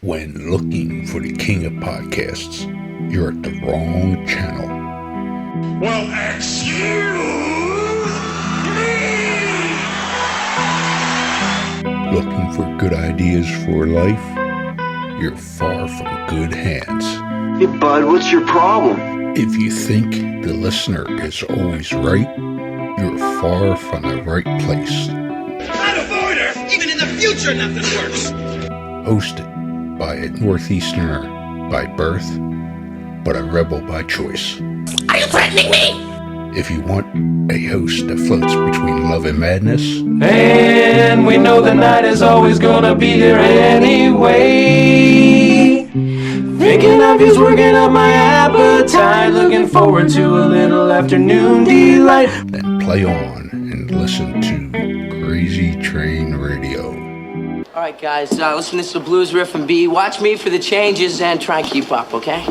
When looking for the king of podcasts, you're at the wrong channel. Well, excuse me! Looking for good ideas for life? You're far from good hands. Hey, bud, what's your problem? If you think the listener is always right, you're far from the right place. Out of order! Even in the future, nothing works! Hosted by a Northeasterner by birth, but a rebel by choice. Are you threatening me? If you want a host that floats between love and madness, and we know the night is always gonna be here anyway. Thinking of you's working up my appetite, looking forward to a little afternoon delight. then play on and listen to Crazy Train Radio. All right, guys, listen to this blues riff and B. Watch me for the changes and try and keep up, okay?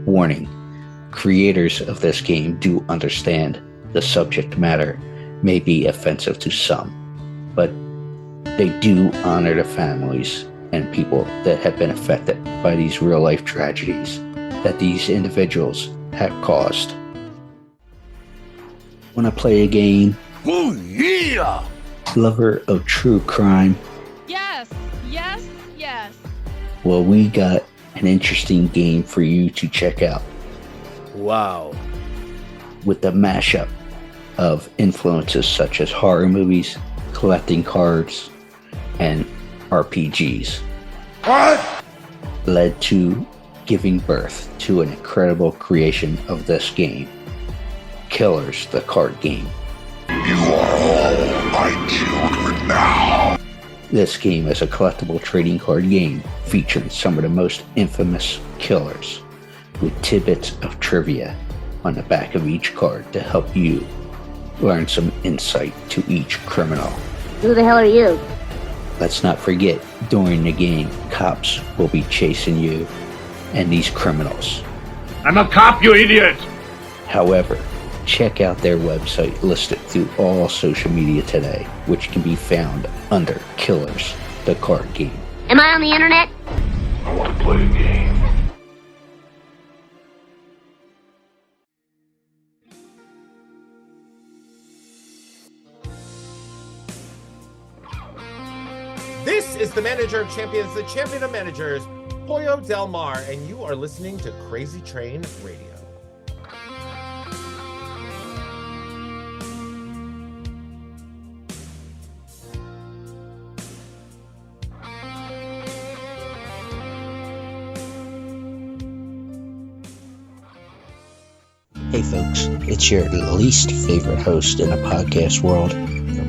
Warning, creators of this game do understand the subject matter may be offensive to some, but they do honor the families and people that have been affected by these real-life tragedies that these individuals have caused. Want to play a game? Oh, yeah! Lover of true crime? Yes, yes, yes. Well, we got an interesting game for you to check out. Wow. With the mashup of influences such as horror movies, collecting cards, and RPGs. What? Led to giving birth to an incredible creation of this game, Killers, the card game. You are all my children now. This game is a collectible trading card game featuring some of the most infamous killers, with tidbits of trivia on the back of each card to help you learn some insight to each criminal. Who the hell are you? Let's not forget, during the game, cops will be chasing you and these criminals. I'm a cop, you idiot! However, check out their website listed through all social media today, which can be found under Killers, the card game. Am I on the internet? I want to play a game. This is the manager of champions, the champion of managers, Pollo Del Mar, and you are listening to Crazy Train Radio. Hey folks, it's your least favorite host in the podcast world,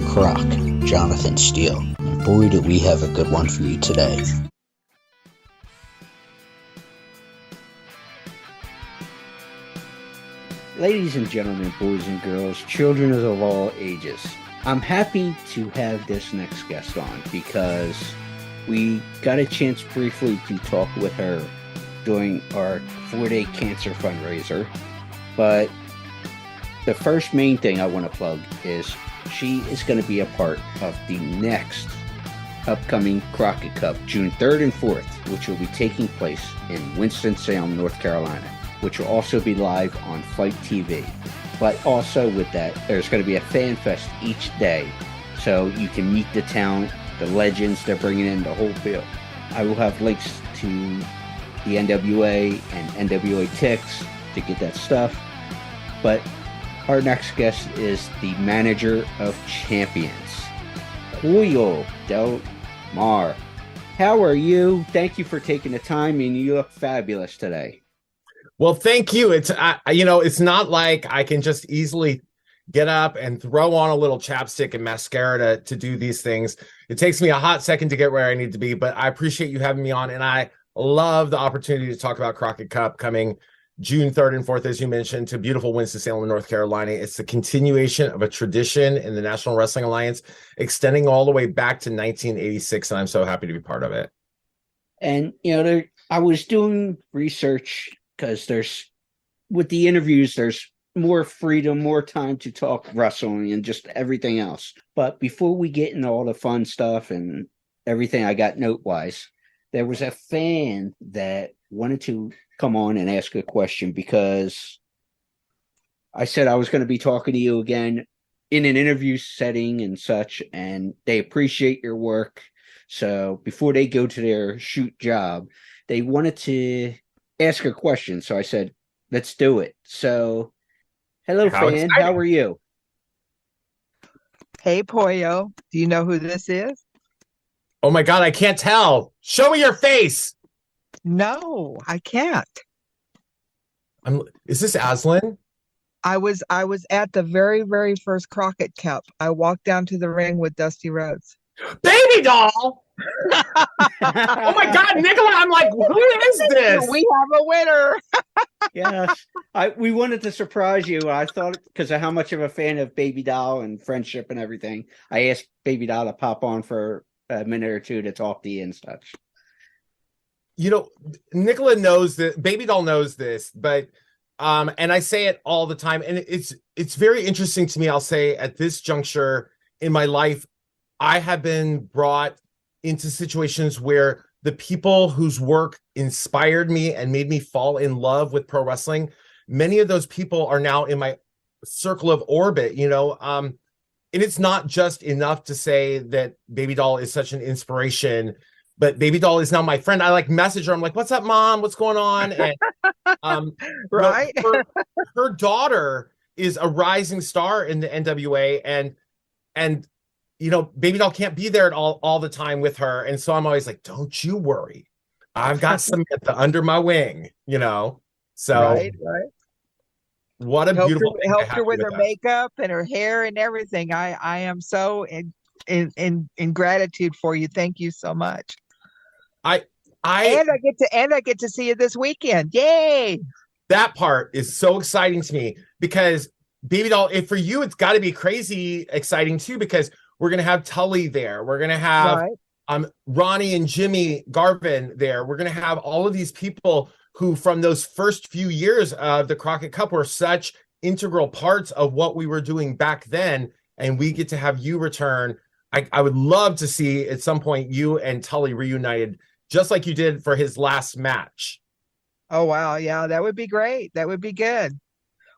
Croc, Jonathan Steele. And boy, do we have a good one for you today. Ladies and gentlemen, boys and girls, children of all ages, I'm happy to have this next guest on because we got a chance briefly to talk with her during our 4-day cancer fundraiser. But the first main thing I want to plug is she is going to be a part of the next upcoming Crockett Cup, June 3rd and 4th, which will be taking place in Winston-Salem, North Carolina, which will also be live on FITE TV. But also with that, there's going to be a fan fest each day, so you can meet the talent, the legends they're bringing in, the whole field. I will have links to the NWA and NWA Tix to get that stuff. But our next guest is the manager of champions, Pollo Del Mar. How are you? Thank you for taking the time, and you look fabulous today. Well, thank you. It's it's not like I can just easily get up and throw on a little chapstick and mascara to do these things. It takes me a hot second to get where I need to be, but I appreciate you having me on, and I love the opportunity to talk about Crockett Cup coming June 3rd and 4th, as you mentioned, to beautiful Winston-Salem, North Carolina. It's the continuation of a tradition in the National Wrestling Alliance, extending all the way back to 1986, and I'm so happy to be part of it. And, I was doing research because with the interviews, there's more freedom, more time to talk wrestling and just everything else. But before we get into all the fun stuff and everything I got note-wise, there was a fan that wanted to come on and ask a question because I said I was going to be talking to you again in an interview setting and such, and they appreciate your work. So before they go to their shoot job, they wanted to ask a question. So I said, let's do it. So, hello, fan. Exciting. How are you? Hey, Pollo. Do you know who this is? Oh my God, I can't tell. Show me your face. No, I can't. Is this Aslan? I was at the very, very first Crockett Cup. I walked down to the ring with Dusty Rhodes. Baby doll. Oh my God, Nicola! I'm like, who is this? We have a winner. Yes, we wanted to surprise you. I thought because of how much of a fan of Baby Doll and friendship and everything, I asked Baby Doll to pop on for a minute or two to talk to you and such. Nicola knows that. Baby Doll knows this, but and I say it all the time, and it's very interesting to me. I'll say at this juncture in my life, I have been brought into situations where the people whose work inspired me and made me fall in love with pro wrestling, many of those people are now in my circle of orbit, and it's not just enough to say that Baby Doll is such an inspiration, but Baby Doll is now my friend. I message her. I'm like, what's up, Mom? What's going on? And right. Her daughter is a rising star in the NWA, and Baby Doll can't be there all the time with her. And so I'm always like, don't you worry. I've got Samantha under my wing, So right. What a beautiful thing. Helped her with her makeup and her hair and everything. I am so in gratitude for you. Thank you so much. I get to see you this weekend. Yay! That part is so exciting to me because Baby Doll, for you, it's got to be crazy exciting too, because we're going to have Tully there. We're going to have Ronnie and Jimmy Garvin there. We're going to have all of these people who from those first few years of the Crockett Cup were such integral parts of what we were doing back then. And we get to have you return. I would love to see at some point you and Tully reunited, just like you did for his last match. Oh, wow. Yeah, that would be great. That would be good.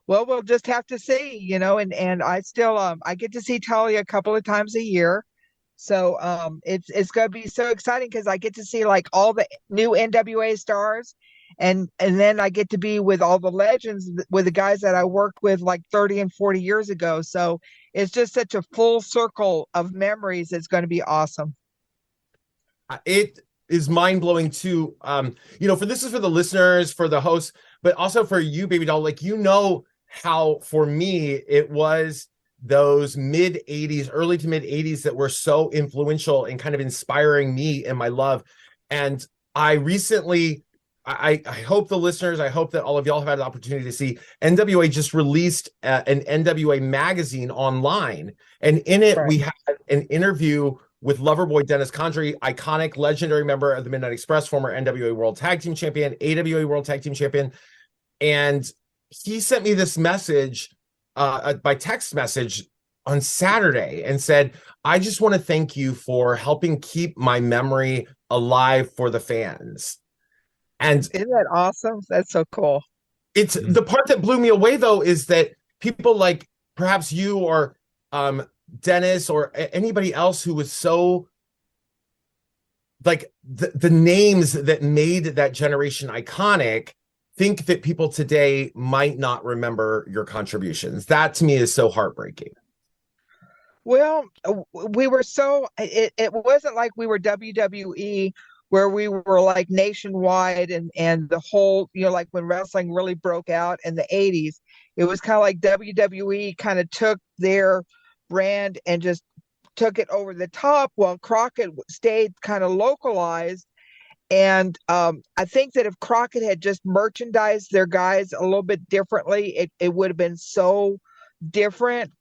Well, we'll just have to see, and I still, I get to see Tully a couple of times a year. So it's going to be so exciting because I get to see all the new NWA stars. And then I get to be with all the legends, with the guys that I worked with 30 and 40 years ago. So it's just such a full circle of memories. It's going to be awesome. It is mind-blowing too. This is for the listeners, for the hosts, but also for you, Baby Doll. How for me it was those mid 80s, early to mid 80s that were so influential and kind of inspiring me in my love. And I recently, I hope the listeners, I hope that all of y'all have had an opportunity to see NWA just released an NWA magazine online. And in it, we had an interview with Loverboy Dennis Condrey, iconic, legendary member of the Midnight Express, former NWA World Tag Team Champion, AWA World Tag Team Champion. And he sent me this message by text message on Saturday and said, I just want to thank you for helping keep my memory alive for the fans. And isn't that awesome? That's so cool. It's the part that blew me away, though, is that people like perhaps you or Dennis or anybody else who was so the names that made that generation iconic think that people today might not remember your contributions. That to me is so heartbreaking. Well, we were it wasn't like we were WWE where we were nationwide and the whole, when wrestling really broke out in the 80s, it was kind of like WWE kind of took their brand and just took it over the top while Crockett stayed kind of localized. And I think that if Crockett had just merchandised their guys a little bit differently, it would have been so different.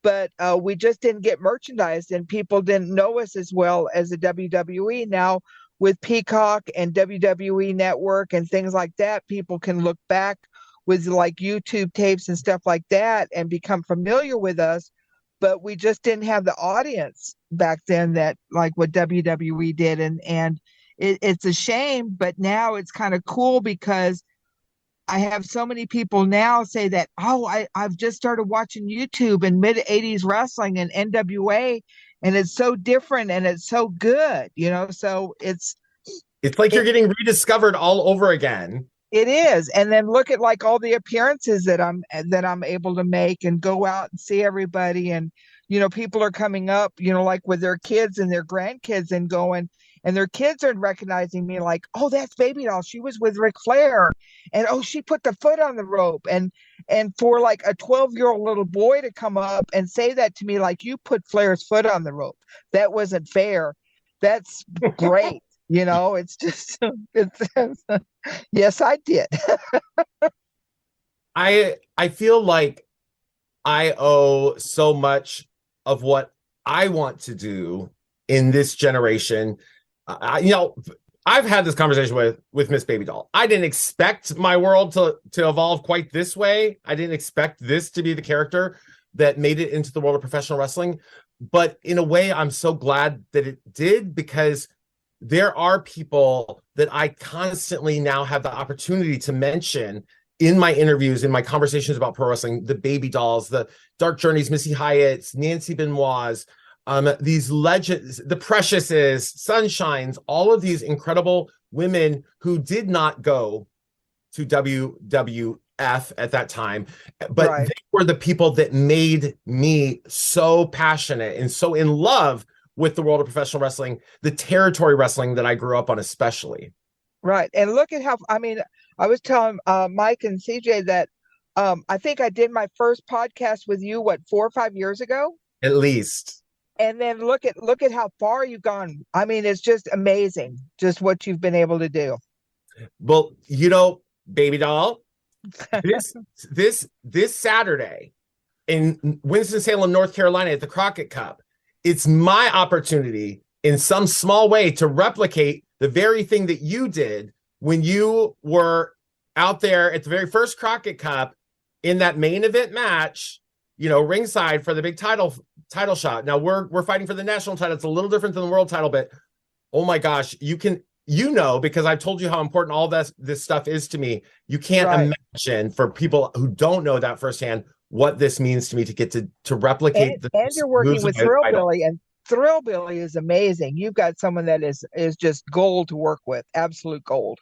But we just didn't get merchandised, and people didn't know us as well as the WWE. Now, with Peacock and WWE Network and things like that, people can look back with like YouTube tapes and stuff like that and become familiar with us. But we just didn't have the audience back then that like what WWE did. And it's a shame, but now it's kind of cool because I have so many people now say that, oh, I've just started watching YouTube and mid 80s wrestling and NWA, and it's so different and it's so good, so it's like you're getting rediscovered all over again. It is. And then look at like all the appearances that I'm able to make and go out and see everybody. And, people are coming up, like with their kids and their grandkids and going, and their kids are recognizing me like, oh, that's Baby Doll. She was with Ric Flair. And, oh, she put the foot on the rope. And for like a 12-year-old little boy to come up and say that to me, like, you put Flair's foot on the rope. That wasn't fair. That's great. It's just, yes, I did. I feel like I owe so much of what I want to do in this generation. I've had this conversation with Miss Baby Doll. I didn't expect my world to evolve quite this way. I didn't expect this to be the character that made it into the world of professional wrestling. But in a way, I'm so glad that it did, because there are people that I constantly now have the opportunity to mention in my interviews, in my conversations about pro wrestling, the Baby Dolls, the Dark Journeys, Missy Hyatt's, Nancy Benoit's, these legends, the Precious's, Sunshines, all of these incredible women who did not go to WWF at that time, but Right. They were the people that made me so passionate and so in love with the world of professional wrestling, the territory wrestling that I grew up on, especially. Right. And look at how, I was telling Mike and CJ that I think I did my first podcast with you, 4 or 5 years ago? At least. And then look at how far you've gone. It's just amazing, just what you've been able to do. Well, Baby Doll, this Saturday in Winston-Salem, North Carolina at the Crockett Cup, it's my opportunity in some small way to replicate the very thing that you did when you were out there at the very first Crockett Cup in that main event match, ringside for the big title shot. Now we're fighting for the national title. It's a little different than the world title, but oh my gosh, because I've told you how important all this stuff is to me. You can't imagine, for people who don't know that firsthand, what this means to me to get to replicate and you're working with Thrillbilly, and Thrillbilly is amazing. You've got someone that is just gold to work with, absolute gold.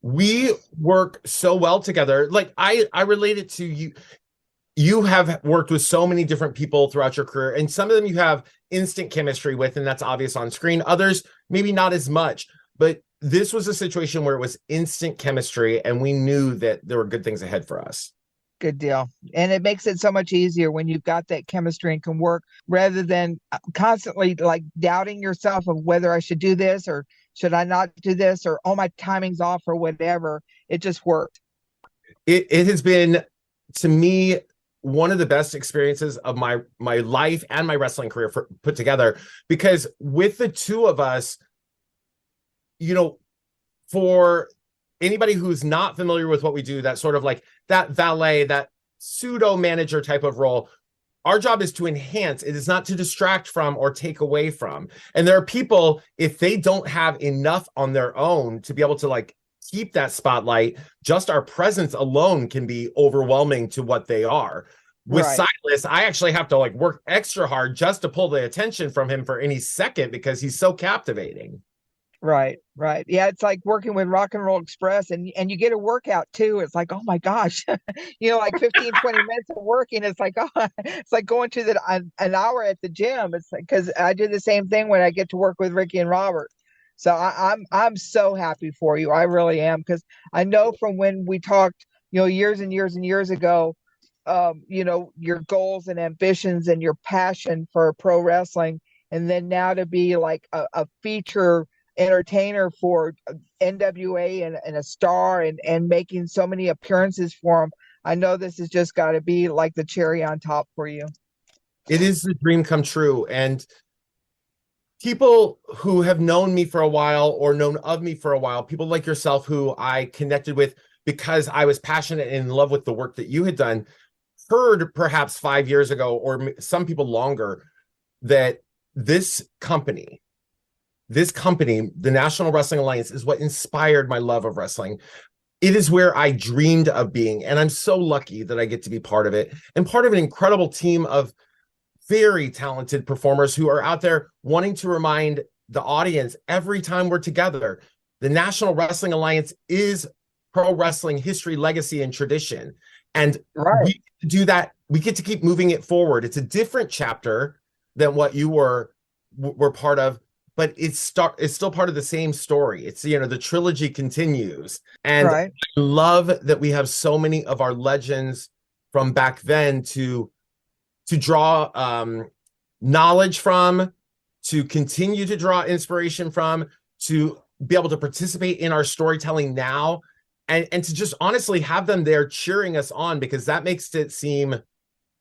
We work so well together. Like I relate it to you. You have worked with so many different people throughout your career, and some of them you have instant chemistry with, and that's obvious on screen. Others, maybe not as much, but this was a situation where it was instant chemistry, and we knew that there were good things ahead for us. Good deal. And it makes it so much easier when you've got that chemistry and can work, rather than constantly like doubting yourself of whether I should do this or should I not do this, or, oh, my timing's off or whatever. It just worked. It has been, to me, one of the best experiences of my life and my wrestling career put together, because with the two of us, for anybody who's not familiar with what we do, that sort of like that valet, that pseudo manager type of role, our job is to enhance. It is not to distract from or take away from. And there are people, if they don't have enough on their own to be able to like keep that spotlight, just our presence alone can be overwhelming to what they are. With Silas, I actually have to like work extra hard just to pull the attention from him for any second, because he's so captivating. Right. Yeah, it's like working with Rock and Roll Express, and you get a workout too. It's like, oh my gosh, like 15, 20 minutes of working. It's like, oh, it's like going to an hour at the gym. It's like, because I do the same thing when I get to work with Ricky and Robert. So I'm so happy for you. I really am, because I know from when we talked, years and years and years ago, your goals and ambitions and your passion for pro wrestling, and then now to be like a feature entertainer for NWA and a star and making so many appearances for him. I know this has just got to be like the cherry on top for you. It is the dream come true. And people who have known me for a while or known of me for a while, people like yourself who I connected with because I was passionate and in love with the work that you had done, heard perhaps 5 years ago, or some people longer, that this company, the National Wrestling Alliance, is what inspired my love of wrestling. It is where I dreamed of being, and I'm so lucky that I get to be part of it and part of an incredible team of very talented performers who are out there wanting to remind the audience every time we're together, the National Wrestling Alliance is pro wrestling history, legacy, and tradition. And we do that. We get to keep moving it forward. It's a different chapter than what you were part of, but it's still part of the same story. It's, the trilogy continues. And I love that we have so many of our legends from back then to draw knowledge from, to continue to draw inspiration from, to be able to participate in our storytelling now, and to just honestly have them there cheering us on, because that makes it seem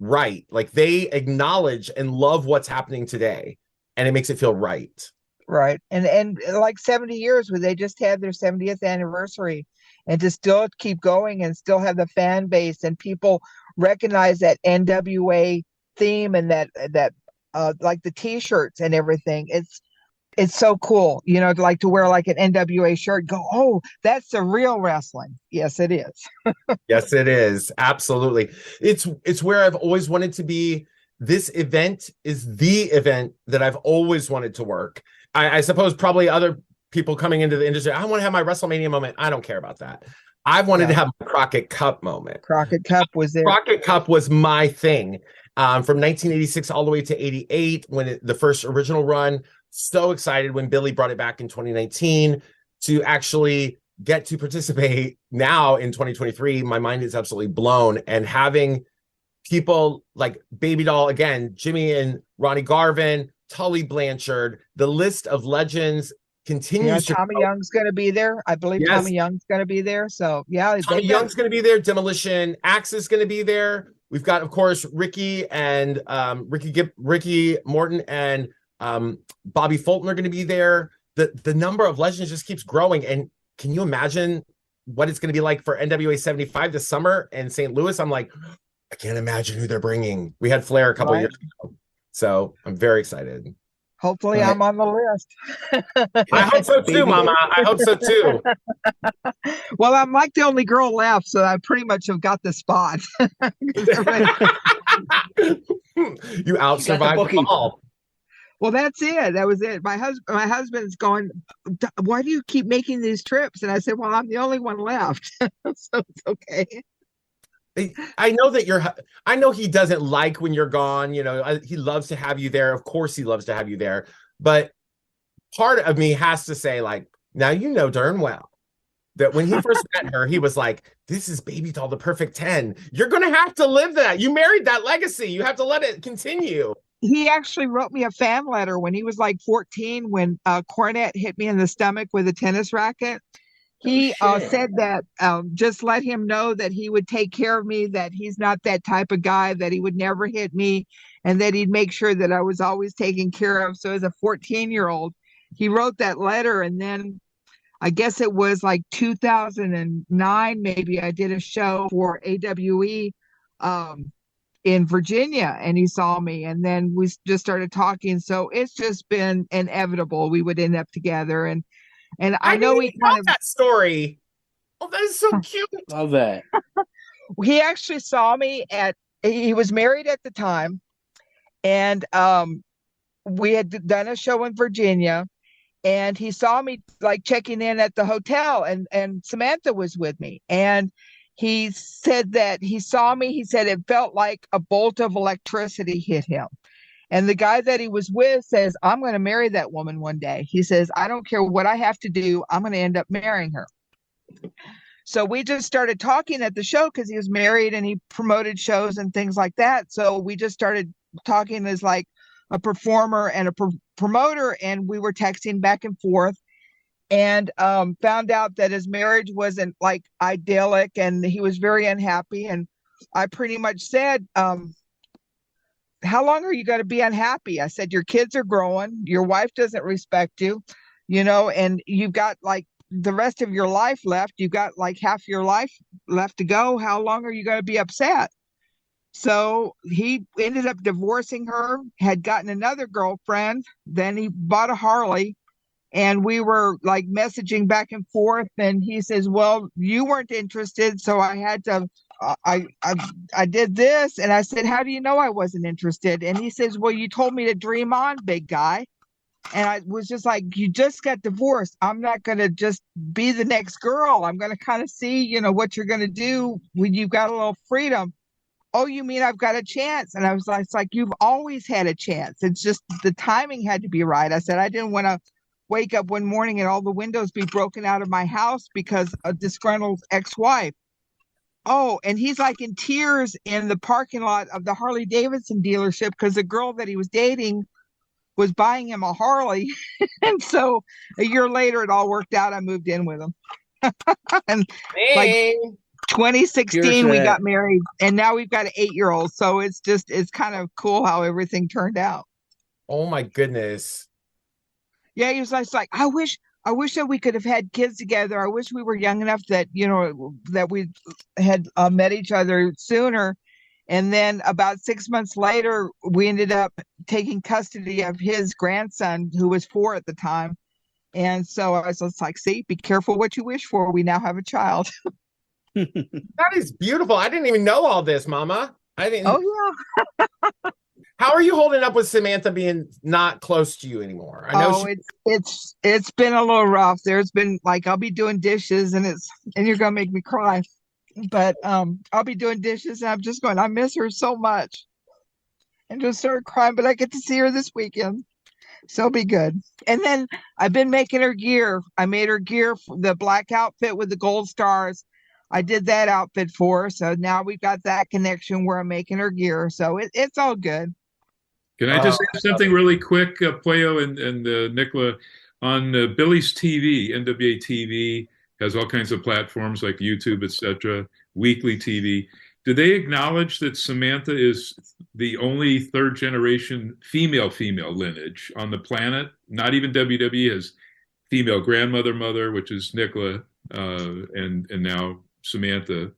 right. Like they acknowledge and love what's happening today, and it makes it feel right. Right. And like 70 years where they just had their 70th anniversary, and to still keep going and still have the fan base and people recognize that NWA theme and that like the t-shirts and everything. It's so cool, to wear like an NWA shirt, go, oh, that's the real wrestling. Yes, it is. Yes, it is. Absolutely. It's where I've always wanted to be. This event is the event that I've always wanted to work. I suppose probably other people coming into the industry, I want to have my WrestleMania moment. I don't care about that. I wanted to have a Crockett Cup moment. Crockett Cup was there. Crockett Cup was my thing. From 1986 all the way to 88, when the first original run. So excited when Billy brought it back in 2019 to actually get to participate now in 2023. My mind is absolutely blown. And having people like Baby Doll, again, Jimmy and Ronnie Garvin, Tully Blanchard, the list of legends continues to Tommy Young's going to be there. I believe Tommy Young's going to be there. So, yeah. Tommy Young's going to be there. Demolition Axe is going to be there. We've got, of course, Ricky and Ricky Morton and Bobby Fulton are going to be there. The number of legends just keeps growing. And can you imagine what it's going to be like for NWA 75 this summer in St. Louis? I'm like, I can't imagine who they're bringing. We had Flair a couple of years ago. So I'm very excited. Hopefully I'm on the list. I hope so too, Mama. I hope so too. Well, I'm like the only girl left, so I pretty much have got the spot. You out-survived them all. Well, that's it. That was it. My husband's going, why do you keep making these trips? And I said, well, I'm the only one left. So it's okay. I know that I know he doesn't like when you're gone. He loves to have you there. Of course he loves to have you there. But part of me has to say, like, now darn well that when he first met her, he was like, this is Baby Doll, the perfect 10. You're going to have to live that. You married that legacy. You have to let it continue. He actually wrote me a fan letter when he was like 14, when Cornette hit me in the stomach with a tennis racket. He said that just let him know that he would take care of me, that he's not that type of guy, that he would never hit me, and that he'd make sure that I was always taken care of. So as a 14-year-old, he wrote that letter. And then I guess it was like 2009, maybe, I did a show for AWE in Virginia, and he saw me, and then we just started talking. So it's just been inevitable we would end up together. And I know he kind of that story. Oh, that is so cute. Love that. He actually saw me he was married at the time, and we had done a show in Virginia, and he saw me like checking in at the hotel, and Samantha was with me, and he said that he saw me. He said it felt like a bolt of electricity hit him. And the guy that he was with says, I'm going to marry that woman one day. He says, I don't care what I have to do. I'm going to end up marrying her. So we just started talking at the show because he was married and he promoted shows and things like that. So we just started talking as like a performer and a promoter, and we were texting back and forth. and found out that his marriage wasn't like idyllic, and he was very unhappy. And I pretty much said, how long are you going to be unhappy? I said, your kids are growing, your wife doesn't respect you, and you've got like the rest of your life left. You've got like half your life left to go. How long are you going to be upset? So he ended up divorcing her, had gotten another girlfriend. Then he bought a Harley, and we were like messaging back and forth. And he says, well, you weren't interested, so I had to I did this. And I said, how do you know I wasn't interested? And he says, well, you told me to dream on, big guy. And I was just like, you just got divorced. I'm not going to just be the next girl. I'm going to kind of see, what you're going to do when you've got a little freedom. Oh, you mean I've got a chance? And I was like, it's like, you've always had a chance. It's just the timing had to be right. I said, I didn't want to wake up one morning and all the windows be broken out of my house because a disgruntled ex-wife. Oh, and he's like in tears in the parking lot of the Harley Davidson dealership because the girl that he was dating was buying him a Harley. And so a year later, it all worked out. I moved in with him. And like 2016, we got married, and now we've got an 8-year-old. So it's kind of cool how everything turned out. Oh my goodness. Yeah, he was like, I wish that we could have had kids together. I wish we were young enough that, that we had met each other sooner. And then about 6 months later, we ended up taking custody of his grandson, who was 4 at the time. And so I was just like, see, be careful what you wish for. We now have a child. That is beautiful. I didn't even know all this, Mama. I didn't. Oh, yeah. How are you holding up with Samantha being not close to you anymore? I know it's been a little rough. There's been like, I'll be doing dishes and you're gonna make me cry. But I'll be doing dishes and I'm just going, I miss her so much. And just start crying, but I get to see her this weekend. So it'll be good. And then I've been making her gear. I made her gear for the black outfit with the gold stars. I did that outfit for her. So now we've got that connection where I'm making her gear. So it's all good. Can I just add something really quick, Pollo and Nicola? On Billy's TV, NWA TV has all kinds of platforms like YouTube, etc., weekly TV. Do they acknowledge that Samantha is the only third-generation female lineage on the planet? Not even WWE has female grandmother, mother, which is Nicola, and now Samantha.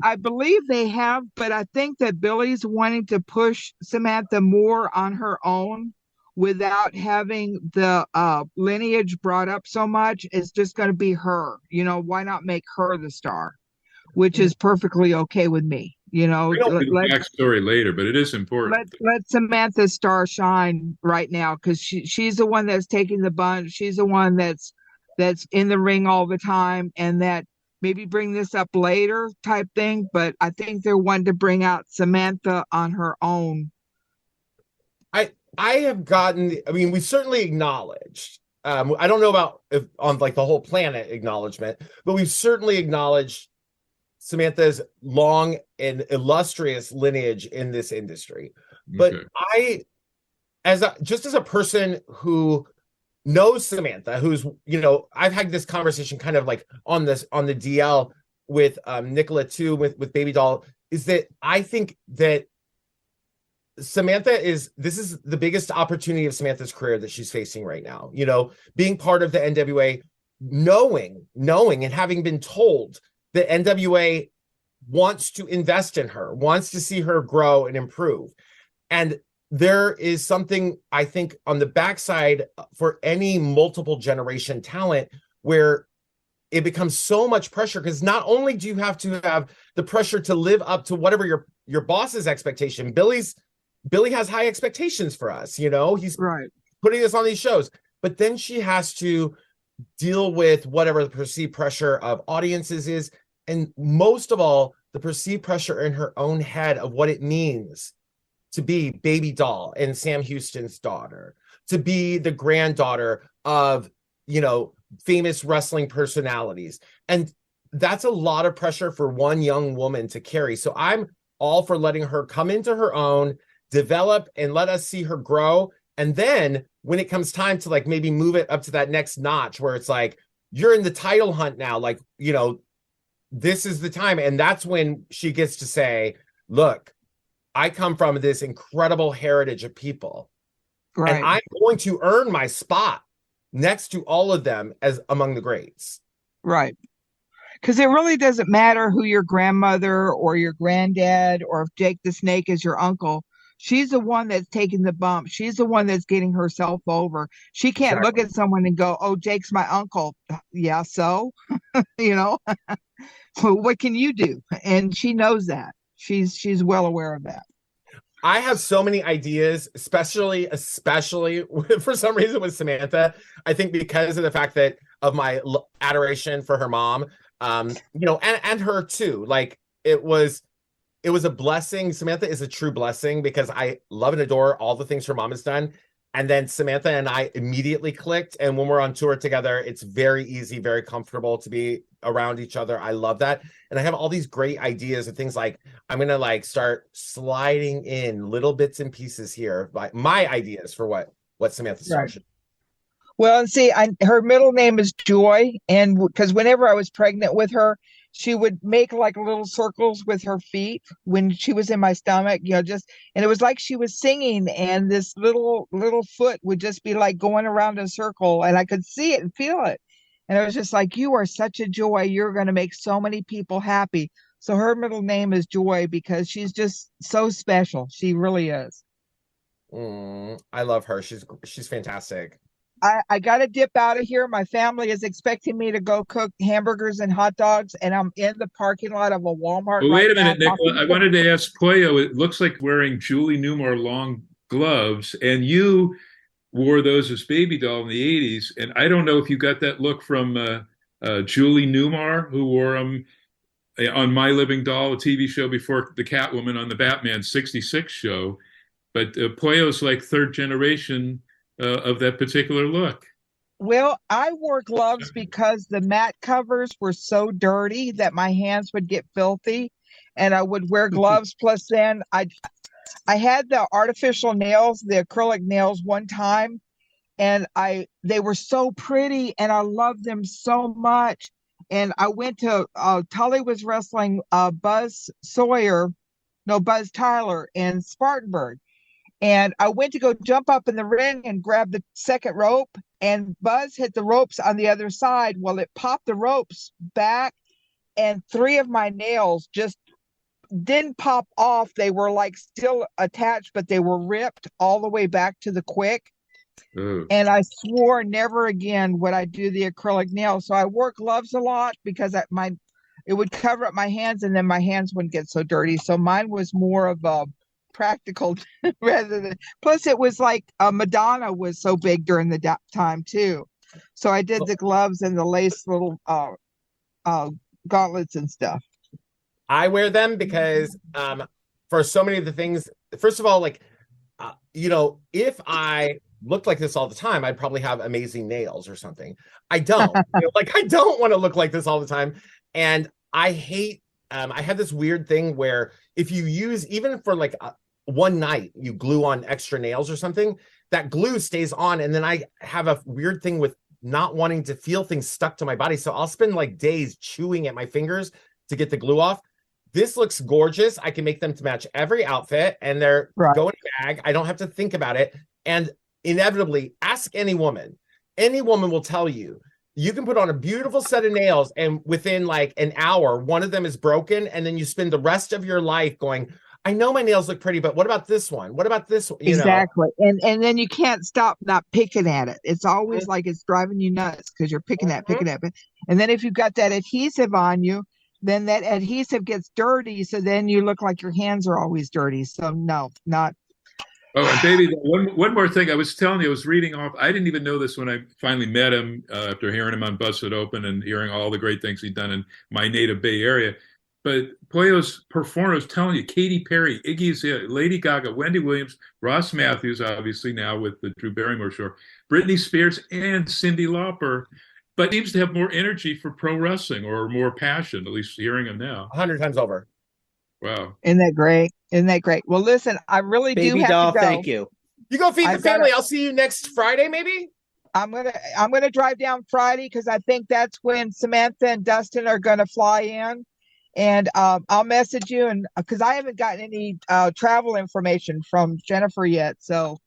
I believe they have, but I think that Billy's wanting to push Samantha more on her own without having the lineage brought up so much. It's just going to be her. Why not make her the star? Which is perfectly okay with me. We don't do the backstory later, but it is important. Let Samantha's star shine right now, because she's the one that's taking the bunch. She's the one that's in the ring all the time, and that maybe bring this up later type thing. But I think they're wanting to bring out Samantha on her own. I have gotten, we certainly acknowledged, I don't know about on like the whole planet acknowledgement, but we've certainly acknowledged Samantha's long and illustrious lineage in this industry. But okay. As a person who knows Samantha, who's, I've had this conversation kind of like on the DL with Nicola too, with Baby Doll, is that I think that this is the biggest opportunity of Samantha's career that she's facing right now. Being part of the NWA, knowing and having been told that NWA wants to invest in her, wants to see her grow and improve. And there is something, I think, on the backside for any multiple generation talent where it becomes so much pressure, because not only do you have to have the pressure to live up to whatever your boss's expectation. Billy has high expectations for us, he's right putting us on these shows, but then she has to deal with whatever the perceived pressure of audiences is. And most of all, the perceived pressure in her own head of what it means to be Baby Doll and Sam Houston's daughter, to be the granddaughter of, famous wrestling personalities. And that's a lot of pressure for one young woman to carry. So I'm all for letting her come into her own, develop, and let us see her grow. And then when it comes time to like maybe move it up to that next notch where it's like, you're in the title hunt now, like, you know, this is the time. And that's when she gets to say, look, I come from this incredible heritage of people. Right. And I'm going to earn my spot next to all of them as among the greats. Right. Because it really doesn't matter who your grandmother or your granddad or if Jake the Snake is your uncle. She's the one that's taking the bump. She's the one that's getting herself over. She can't look at someone and go, oh, Jake's my uncle. Yeah, so, you know, well, what can you do? And she knows that. She's well aware of that. I have so many ideas, especially for some reason with Samantha. I think because of the fact that of my adoration for her mom, you know, and her too. Like it was a blessing. Samantha is a true blessing because I love and adore all the things her mom has done. And then Samantha and I immediately clicked. And when we're on tour together, it's very easy, very comfortable to be around each other. I love that. And I have all these great ideas of things like I'm going to like start sliding in little bits and pieces here, like my ideas for what Samantha started. Well, and see, her middle name is Joy. And because whenever I was pregnant with her, she would make like little circles with her feet when she was in my stomach, you know, and it was like she was singing and this little foot would just be like going around a circle and I could see it and feel it. And I was just like, you are such a joy. You're going to make so many people happy. So her middle name is Joy because she's just so special. She really is. I love her. She's fantastic. I got to dip out of here. My family is expecting me to go cook hamburgers and hot dogs, and I'm in the parking lot of a Walmart. Well, wait a minute, Nicola. I wanted to ask Pollo. It looks like wearing Julie Newmar long gloves, and you wore those as baby doll in the 80s. And I don't know if you got that look from Julie Newmar, who wore them on My Living Doll, a TV show before the Catwoman on the Batman 66 show. But Pollo's like third generation of that particular look. Well, I wore gloves because the mat covers were so dirty that my hands would get filthy, and I would wear gloves. Plus, then I had the artificial nails, the acrylic nails, one time, and they were so pretty, and I loved them so much. And I went to Tully was wrestling Buzz Tyler in Spartanburg. And I went to go jump up in the ring and grab the second rope, and Buzz hit the ropes on the other side. Well, it popped the ropes back, and 3 of my nails just didn't pop off. They were like still attached, but they were ripped all the way back to the quick. And I swore never again would I do the acrylic nails. So I wore gloves a lot because it would cover up my hands, and then my hands wouldn't get so dirty. So mine was more of a practical rather than, plus it was like Madonna was so big during the time too, so I did the gloves and the lace little gauntlets and stuff. I wear them because for so many of the things, first of all, like you know, if I looked like this all the time, I'd probably have amazing nails or something. I don't you know, like I don't want to look like this all the time, and I hate I have this weird thing where if you use, even for like one night, you glue on extra nails or something, that glue stays on. And then I have a weird thing with not wanting to feel things stuck to my body. So I'll spend like days chewing at my fingers to get the glue off. This looks gorgeous. I can make them to match every outfit, and they're go in a bag. I don't have to think about it. And inevitably, ask any woman. Any woman will tell you, you can put on a beautiful set of nails, and within like an hour, one of them is broken. And then you spend the rest of your life going, I know my nails look pretty, but what about this one? What about this one? You exactly. know? And then you can't stop not picking at it. It's always like it's driving you nuts because you're picking at it. And then if you've got that adhesive on you, then that adhesive gets dirty. So then you look like your hands are always dirty. So no, not. Oh, and baby, one more thing. I was telling you, I was reading off. I didn't even know this when I finally met him after hearing him on Busted Open and hearing all the great things he'd done in my native Bay Area. But Pollo's performers telling you, Katy Perry, Iggy Azalea, Lady Gaga, Wendy Williams, Ross Matthews, obviously now with the Drew Barrymore show, Britney Spears, and Cyndi Lauper, but seems to have more energy for pro wrestling or more passion, at least hearing him now. 100 times over. Wow. Isn't that great? Isn't that great? Well, listen, I really Baby do have doll, to go. thank you. You go feed the I've gotta- family. I'll see you next Friday, maybe. I'm gonna drive down Friday because I think that's when Samantha and Dustin are gonna fly in, and I'll message you, and because I haven't gotten any travel information from Jennifer yet, so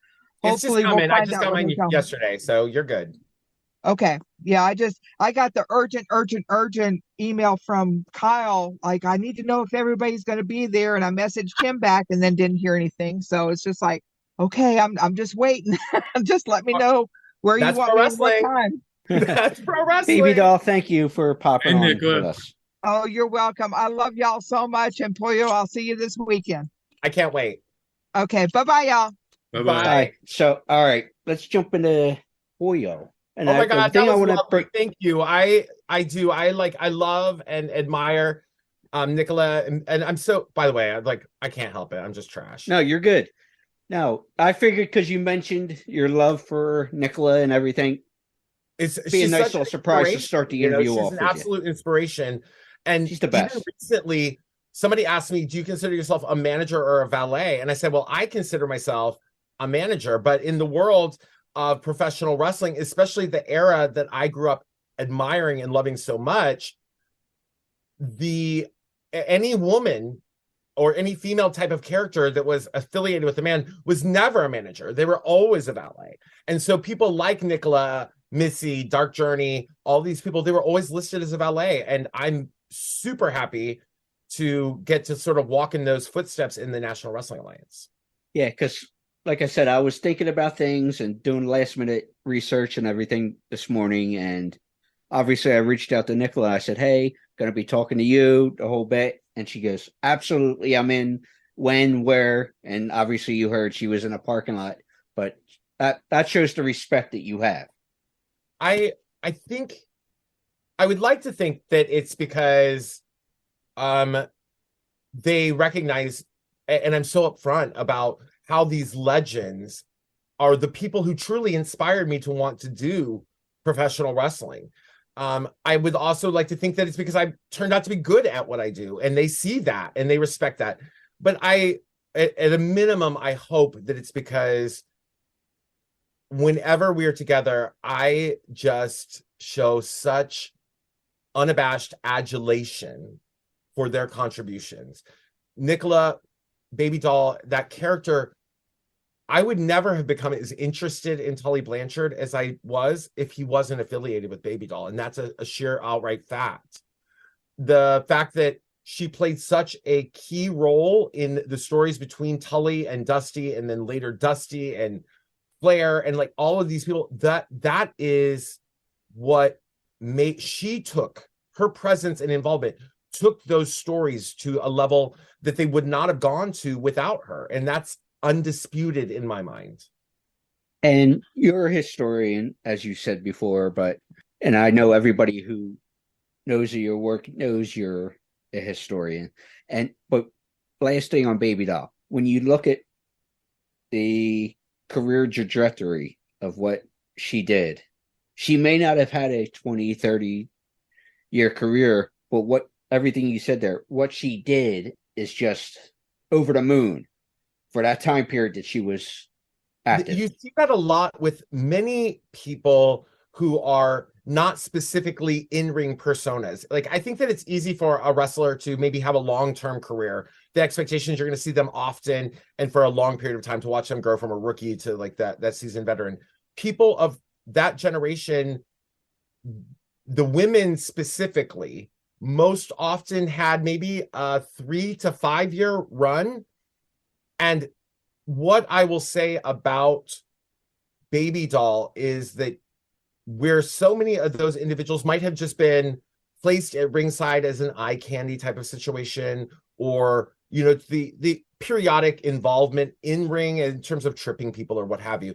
It's just hopefully we'll coming. I find just out got when mine they come. yesterday, so you're good. Okay, yeah, I got the urgent email from Kyle, like I need to know if everybody's gonna be there, and I messaged him back and then didn't hear anything, so it's just like, okay, I'm just waiting. Just let me know where you That's want pro me and what wrestling. time. That's pro wrestling. Baby doll, thank you for popping Hey, on Nicola. with us. Oh, you're welcome. I love y'all so much, and Pollo, I'll see you this weekend. I can't wait. Okay, bye-bye, y'all. Bye-bye. Bye. All right. So, all right, let's jump into Pollo. And Oh my God, that was wanna lovely. Thank you. I do. I love and admire Nicola, and I'm so. By the way, I can't help it. I'm just trash. No, you're good. No, I figured because you mentioned your love for Nicola and everything, It's be a she's nice such little an surprise to inspiration, start the you know, interview she's off an with you. absolute inspiration, and She's the even best. recently, somebody asked me, "Do you consider yourself a manager or a valet?" And I said, "Well, I consider myself a manager, but in the world of professional wrestling, especially the era that I grew up admiring and loving so much, any woman or any female type of character that was affiliated with a man was never a manager. They were always a valet. And so people like Nicola, Missy, Dark Journey, all these people, they were always listed as a valet. And I'm super happy to get to sort of walk in those footsteps in the National Wrestling Alliance. Yeah, because like I said, I was thinking about things and doing last minute research and everything this morning. And obviously I reached out to Nicola. I said, hey, going to be talking to you the whole bit. And she goes, absolutely. I'm in when, where. And obviously you heard she was in a parking lot, but that shows the respect that you have. I think I would like to think that it's because they recognize, and I'm so upfront about how these legends are the people who truly inspired me to want to do professional wrestling. I would also like to think that it's because I turned out to be good at what I do, and they see that and they respect that. But at a minimum, I hope that it's because whenever we are together, I just show such unabashed adulation for their contributions. Nicola, Baby Doll, that character, I would never have become as interested in Tully Blanchard as I was if he wasn't affiliated with Baby Doll. And that's a sheer outright fact. The fact that she played such a key role in the stories between Tully and Dusty, and then later Dusty and Flair, and like all of these people, that is what she took her presence and involvement, took those stories to a level that they would not have gone to without her. And that's undisputed in my mind. And you're a historian, as you said before, and I know everybody who knows of your work knows you're a historian. But last thing on Baby Doll, when you look at the career trajectory of what she did, she may not have had a 20, 30 year career, but everything you said there, what she did is just over the moon for that time period that she was active. You see that a lot with many people who are not specifically in-ring personas. Like, I think that it's easy for a wrestler to maybe have a long-term career. The expectation is you're going to see them often and for a long period of time, to watch them grow from a rookie to like that seasoned veteran. People of that generation, the women specifically, most often had maybe a 3 to 5 year run. And what I will say about Baby Doll is that where so many of those individuals might have just been placed at ringside as an eye candy type of situation, or, you know, the periodic involvement in ring in terms of tripping people or what have you.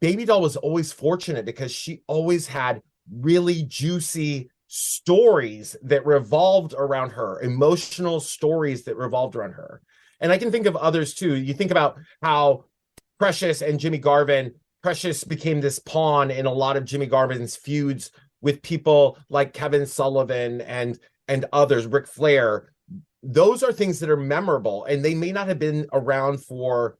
Baby Doll was always fortunate because she always had really juicy stories that revolved around her, emotional stories that revolved around her. And I can think of others too. You think about how Precious and Jimmy Garvin, Precious became this pawn in a lot of Jimmy Garvin's feuds with people like Kevin Sullivan and others, Ric Flair. Those are things that are memorable, and they may not have been around for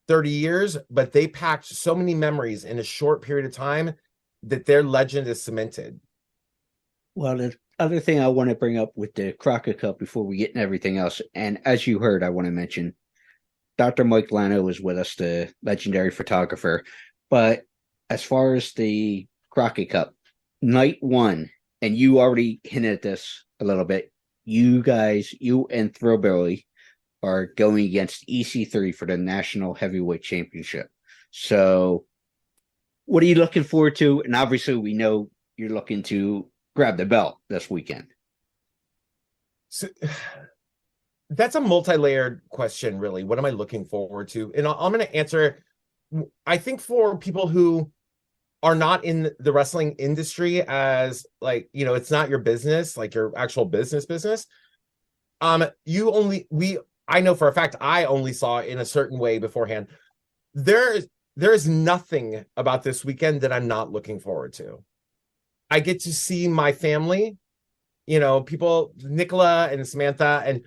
30 years, but they packed so many memories in a short period of time that their legend is cemented. Well, the other thing I want to bring up with the Crockett Cup before we get into everything else, and as you heard, I want to mention Dr. Mike Lano is with us, the legendary photographer. But as far as the Crockett Cup, night one, and you already hinted at this a little bit, you guys, you and Thrillbilly are going against EC3 for the National Heavyweight Championship. So what are you looking forward to? And obviously we know you're looking to grab the belt this weekend. So that's a multi-layered question, really. What am I looking forward to? And I'm going to answer, I think for people who are not in the wrestling industry, as like, you know, it's not your business, like your actual business. I know for a fact, I only saw it in a certain way beforehand. There is nothing about this weekend that I'm not looking forward to. I get to see my family, you know, people, Nicola and Samantha,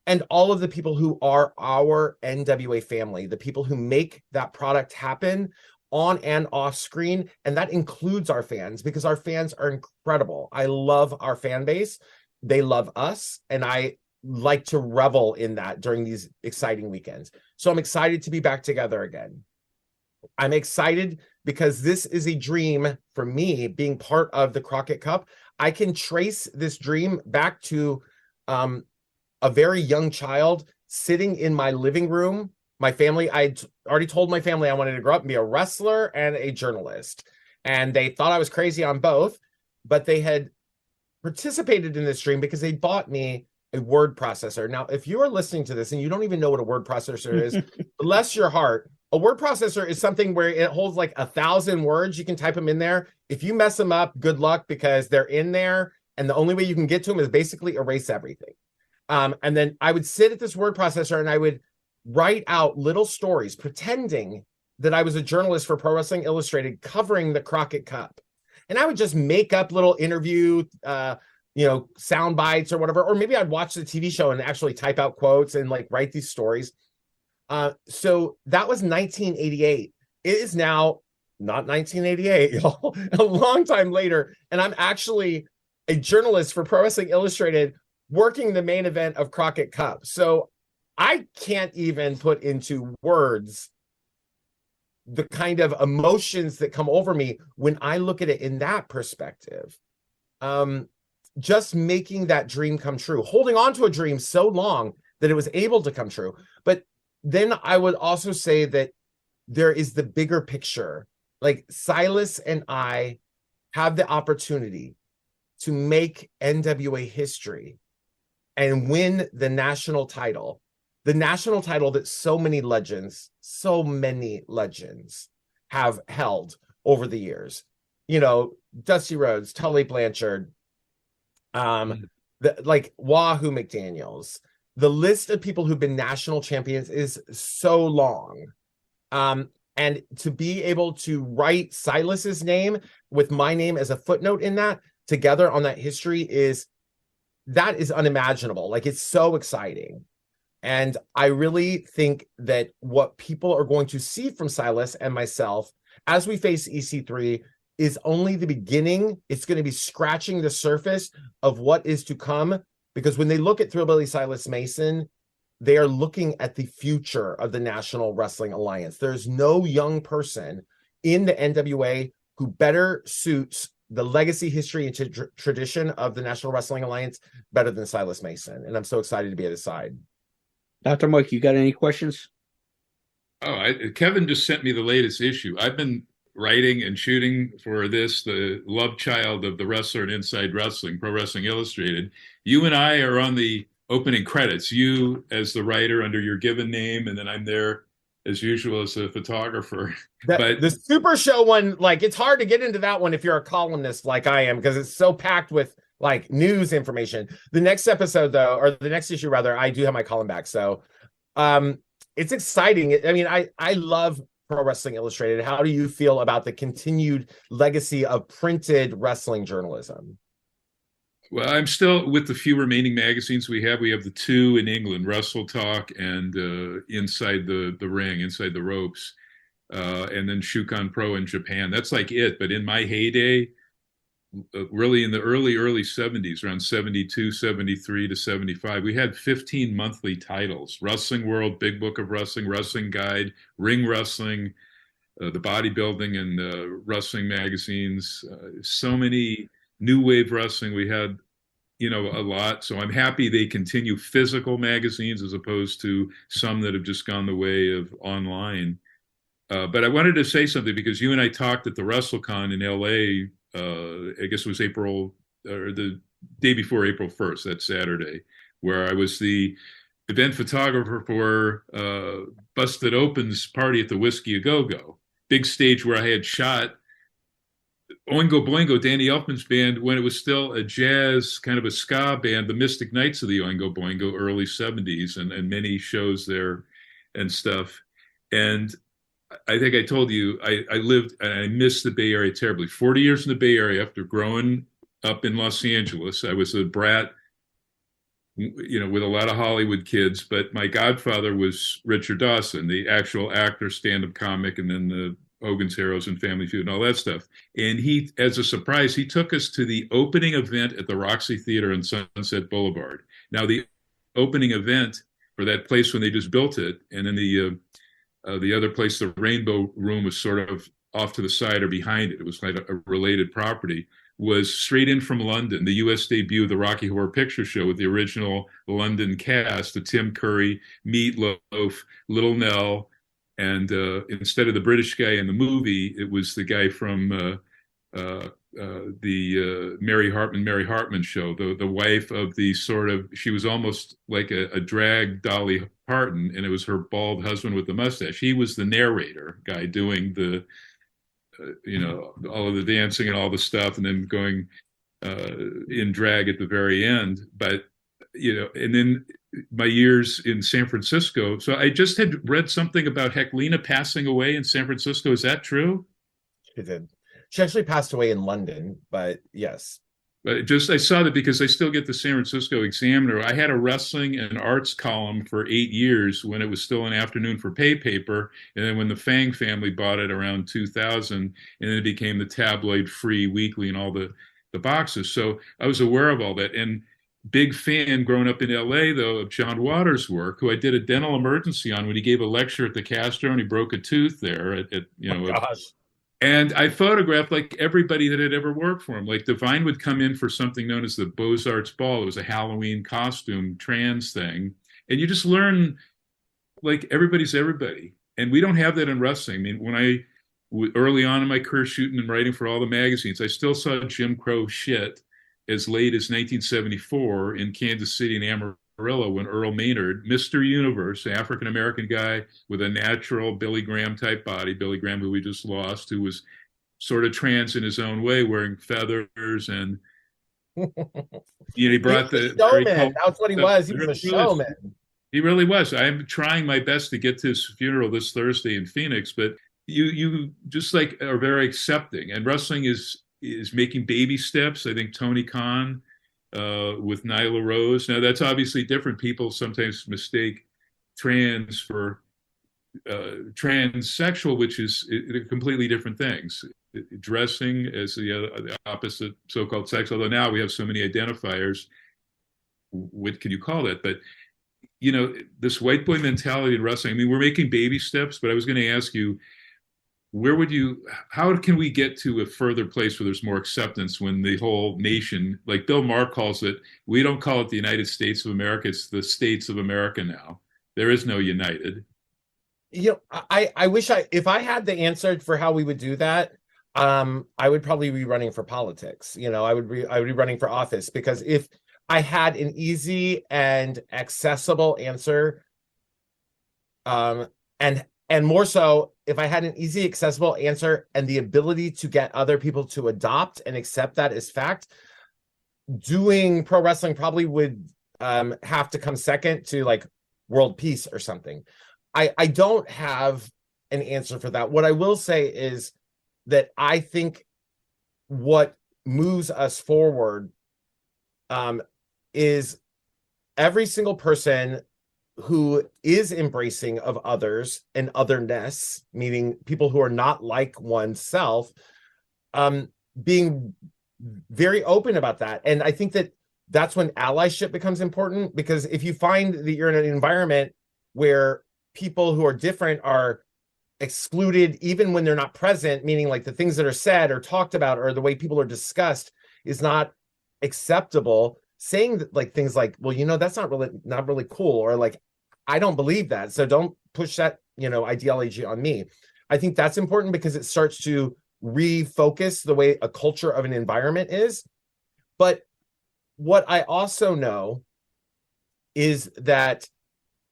and all of the people who are our NWA family, the people who make that product happen on and off screen. And that includes our fans, because our fans are incredible. I love our fan base. They love us. And I like to revel in that during these exciting weekends. So I'm excited to be back together again. I'm excited because this is a dream for me, being part of the Crockett Cup. I can trace this dream back to a very young child sitting in my living room. My family, I'd already told my family I wanted to grow up and be a wrestler and a journalist. And they thought I was crazy on both, but they had participated in this dream because they bought me a word processor. Now, if you are listening to this and you don't even know what a word processor is, bless your heart. A word processor is something where it holds like 1,000 words. You can type them in there. If you mess them up, good luck, because they're in there. And the only way you can get to them is basically erase everything. And then I would sit at this word processor and I would write out little stories, pretending that I was a journalist for Pro Wrestling Illustrated covering the Crockett Cup. And I would just make up little interview, sound bites or whatever. Or maybe I'd watch the TV show and actually type out quotes and like write these stories. So that was 1988. It is now not 1988, y'all, a long time later. And I'm actually a journalist for Pro Wrestling Illustrated working the main event of Crockett Cup. So I can't even put into words the kind of emotions that come over me when I look at it in that perspective. Just making that dream come true, holding on to a dream so long that it was able to come true. But then I would also say that there is the bigger picture. Like Silas and I have the opportunity to make NWA history and win the national title that so many legends have held over the years. You know, Dusty Rhodes, Tully Blanchard, Wahoo McDaniels. The list of people who've been national champions is so long. And to be able to write Silas's name with my name as a footnote in that together on that history is unimaginable. Like, it's so exciting. And I really think that what people are going to see from Silas and myself as we face EC3 is only the beginning. It's going to be scratching the surface of what is to come, because when they look at Thrillbilly Silas Mason, they are looking at the future of the National Wrestling Alliance. There's no young person in the NWA who better suits the legacy, history, and tradition of the National Wrestling Alliance better than Silas Mason. And I'm so excited to be at his side. Dr. Mike, you got any questions? Kevin just sent me the latest issue. I've been writing and shooting for this, the love child of the wrestler and Inside Wrestling, Pro Wrestling Illustrated. You and I are on the opening credits. You as the writer under your given name, and then I'm there as usual as a photographer. But the Super Show one, like, it's hard to get into that one if you're a columnist like I am, because it's so packed with like news information. The next episode, though, or the next issue rather, I do have my column back. So it's exciting. I mean, I love Pro Wrestling Illustrated. How do you feel about the continued legacy of printed wrestling journalism? Well, I'm still with the few remaining magazines we have. We have the two in England, Wrestle Talk and Inside the Ring, Inside the Ropes, and then Shukan Pro in Japan. That's like it. But in my heyday, really in the early 70s, around 72, 73 to 75, we had 15 monthly titles: Wrestling World, Big Book of Wrestling, Wrestling Guide, Ring Wrestling, the bodybuilding and wrestling magazines, so many new wave wrestling. We had, a lot. So I'm happy they continue physical magazines as opposed to some that have just gone the way of online. But I wanted to say something because you and I talked at the WrestleCon in LA. I guess it was April or the day before April 1st, that Saturday, where I was the event photographer for Busted Open's party at the Whiskey A Go-Go. Big stage where I had shot Oingo Boingo, Danny Elfman's band, when it was still a jazz, kind of a ska band, the Mystic Knights of the Oingo Boingo, early 70s, and many shows there and stuff. And I think I told you, I lived, and I missed the Bay Area terribly. 40 years in the Bay Area after growing up in Los Angeles. I was a brat, with a lot of Hollywood kids, but my godfather was Richard Dawson, the actual actor, stand-up comic, and then the Hogan's Heroes and Family Feud and all that stuff. And he, as a surprise, he took us to the opening event at the Roxy Theater on Sunset Boulevard. Now, the opening event for that place when they just built it, and then the other place, the Rainbow Room, was sort of off to the side or behind it. It was like a related property, was straight in from London, the U.S. debut of the Rocky Horror Picture Show with the original London cast of Tim Curry, Meatloaf, Little Nell, and instead of the British guy in the movie, it was the guy from the Mary Hartman show, the wife of the sort of, she was almost like a drag Dolly Parton, and it was her bald husband with the mustache. He was the narrator guy doing the, all of the dancing and all the stuff, and then going in drag at the very end. But, and then my years in San Francisco. So I just had read something about Heklina passing away in San Francisco. Is that true? She did. She actually passed away in London, but yes. But I saw that because I still get the San Francisco Examiner. I had a wrestling and arts column for 8 years when it was still an afternoon for pay paper. And then when the Fang family bought it around 2000, and then it became the tabloid free weekly and all the boxes. So I was aware of all that. And big fan growing up in LA, though, of John Waters' work, who I did a dental emergency on when he gave a lecture at the Castro and he broke a tooth there and I photographed like everybody that had ever worked for him. Like Divine would come in for something known as the Beaux-Arts Ball. It was a Halloween costume trans thing. And you just learn like everybody's everybody. And we don't have that in wrestling. I mean, when early on in my career shooting and writing for all the magazines, I still saw Jim Crow shit as late as 1974 in Kansas City and Amarillo when Earl Maynard, Mr. Universe, African-American guy with a natural Billy Graham type body, Billy Graham, who we just lost, who was sort of trans in his own way, wearing feathers and he brought the showman. That's what he was. He was a showman. He really was. I'm trying my best to get to his funeral this Thursday in Phoenix, but you just like are very accepting, and wrestling is making baby steps. I think Tony Khan with Nyla Rose. Now that's obviously different. People sometimes mistake trans for transsexual, which is completely different things. Dressing as the opposite so-called sex, although now we have so many identifiers. What can you call that? But this white boy mentality in wrestling, I mean, we're making baby steps, but I was going to ask you, how can we get to a further place where there's more acceptance when the whole nation, like Bill Maher calls it, we don't call it the United States of America, it's the States of America now. There is no United. I wish if I had the answer for how we would do that, I would probably be running for politics. I would be running for office, because if I had an easy and accessible answer, and more so, if I had an easy, accessible answer and the ability to get other people to adopt and accept that as fact, doing pro wrestling probably would have to come second to like world peace or something. I don't have an answer for that. What I will say is that I think what moves us forward is every single person who is embracing of others and otherness, meaning people who are not like oneself, being very open about that. And I think that that's when allyship becomes important, because if you find that you're in an environment where people who are different are excluded even when they're not present, meaning like the things that are said or talked about or the way people are discussed is not acceptable, saying that, like, things like, well, that's not really cool, or like, I don't believe that, so don't push that ideology on me. I think that's important because it starts to refocus the way a culture of an environment is. But what I also know is that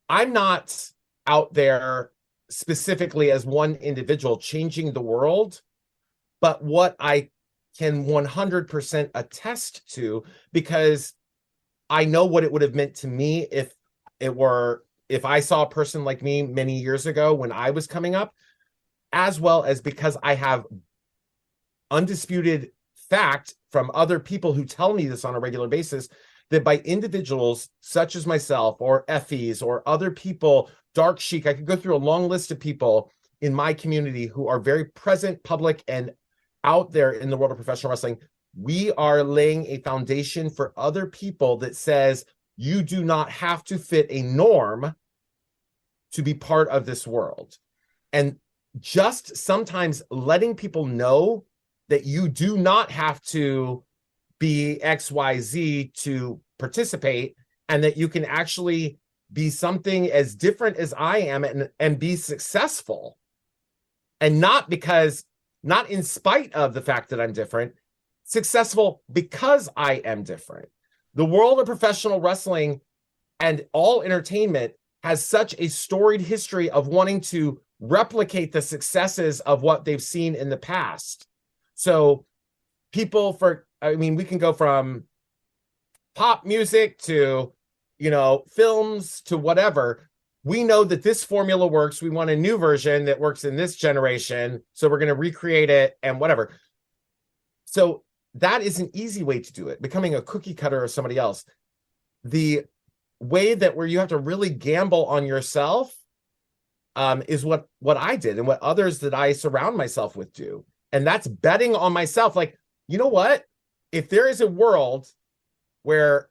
I'm not out there specifically as one individual changing the world, but what I can 100% attest to, because I know what it would have meant to me if I saw a person like me many years ago when I was coming up, as well as because I have undisputed fact from other people who tell me this on a regular basis, that by individuals such as myself or Effie's or other people, Dark Chic, I could go through a long list of people in my community who are very present, public, and out there in the world of professional wrestling. We are laying a foundation for other people that says you do not have to fit a norm to be part of this world. And just sometimes letting people know that you do not have to be XYZ to participate, and that you can actually be something as different as I am and be successful. And not in spite of the fact that I'm different, successful because I am different. The world of professional wrestling and all entertainment has such a storied history of wanting to replicate the successes of what they've seen in the past. So we can go from pop music to, films to whatever. We know that this formula works. We want a new version that works in this generation, so we're going to recreate it and whatever. So that is an easy way to do it, becoming a cookie cutter of somebody else. The way that where you have to really gamble on yourself is what I did and what others that I surround myself with do. And that's betting on myself. Like, you know what? If there is a world where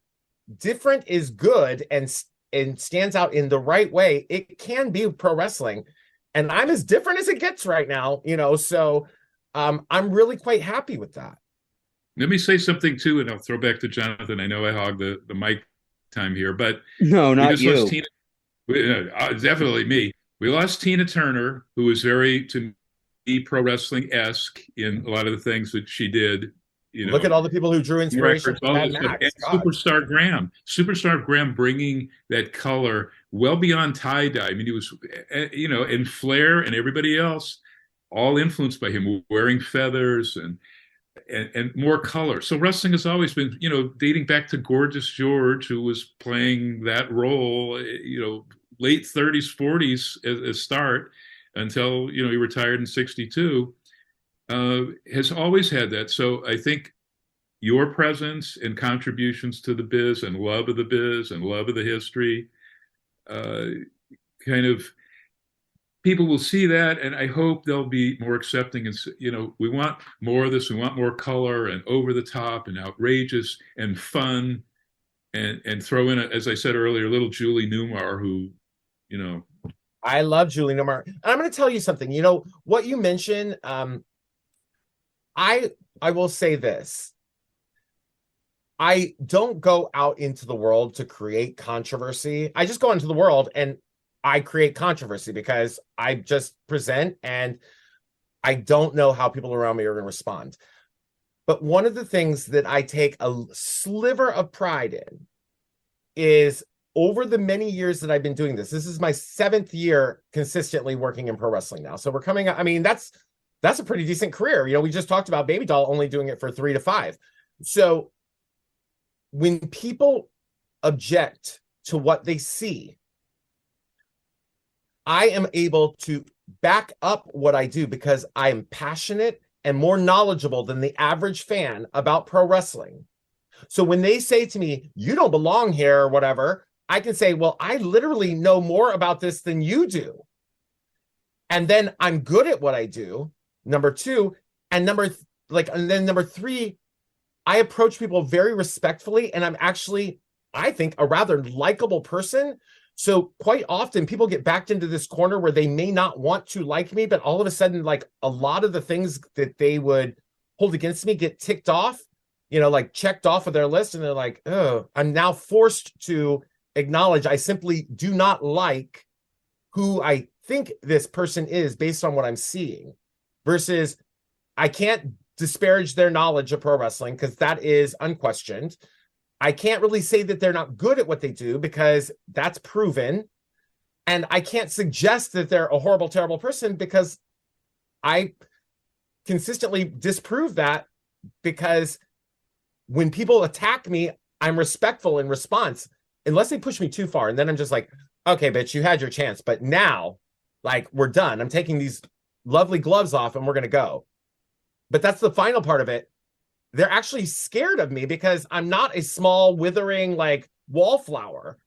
different is good and stands out in the right way, it can be pro wrestling. And I'm as different as it gets right now, so I'm really quite happy with that. Let me say something too, and I'll throw back to Jonathan. I know I hog the mic time here, but no, not you. Definitely me. We lost Tina Turner, who was very, to me, pro wrestling-esque in a lot of the things that she did. Look at all the people who drew inspiration from Mad Max. And Superstar Graham bringing that color well beyond tie-dye. I mean, he was, and Flair and everybody else, all influenced by him, wearing feathers and more color. So wrestling has always been, dating back to Gorgeous George, who was playing that role, late 30s, 40s as start until, he retired in 62, has always had that. So I think your presence and contributions to the biz and love of the biz and love of the history, kind of, people will see that, and I hope they'll be more accepting. And we want more of this. We want more color and over the top and outrageous and fun, and throw in, as I said earlier, little Julie Newmar, who, I love Julie Newmar. And I'm going to tell you something. What you mentioned. I will say this. I don't go out into the world to create controversy. I just go into the world and I create controversy because I just present and I don't know how people around me are going to respond. But one of the things that I take a sliver of pride in is, over the many years that I've been doing this is my 7th year consistently working in pro wrestling now. So we're coming up. I mean, that's a pretty decent career. We just talked about Baby Doll only doing it for 3 to 5. So when people object to what they see, I am able to back up what I do because I am passionate and more knowledgeable than the average fan about pro wrestling. So when they say to me, you don't belong here or whatever, I can say, well, I literally know more about this than you do. And then I'm good at what I do. Number two, and then number three, I approach people very respectfully, and I'm actually, I think, a rather likable person. So quite often people get backed into this corner where they may not want to like me, but all of a sudden, like a lot of the things that they would hold against me get ticked off, like checked off of their list. And they're like, oh, I'm now forced to acknowledge I simply do not like who I think this person is based on what I'm seeing, versus I can't disparage their knowledge of pro wrestling because that is unquestioned. I can't really say that they're not good at what they do because that's proven. And I can't suggest that they're a horrible, terrible person because I consistently disprove that, because when people attack me, I'm respectful in response, unless they push me too far. And then I'm just like, okay, bitch, you had your chance, but now, like, we're done. I'm taking these lovely gloves off and we're going to go. But that's the final part of it. They're actually scared of me because I'm not a small, withering, like, wallflower.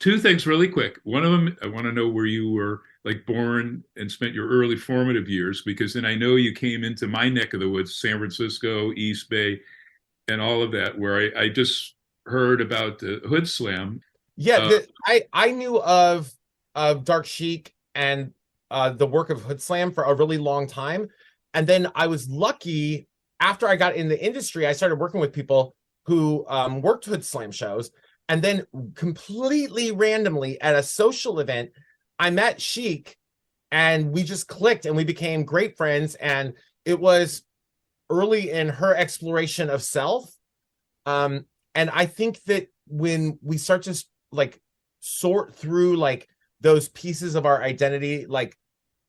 Two things really quick. One of them, I want to know where you were like born and spent your early formative years, because then I know you came into my neck of the woods, San Francisco, East Bay, and all of that, where I just heard about the Hood Slam. Yeah, I knew of Dark Sheik and the work of Hood Slam for a really long time. And then I was lucky, after I got in the industry, I started working with people who worked Hood Slam shows. And then completely randomly at a social event, I met Sheik and we just clicked and we became great friends. And it was early in her exploration of self. And I think that when we start to like sort through like those pieces of our identity, like,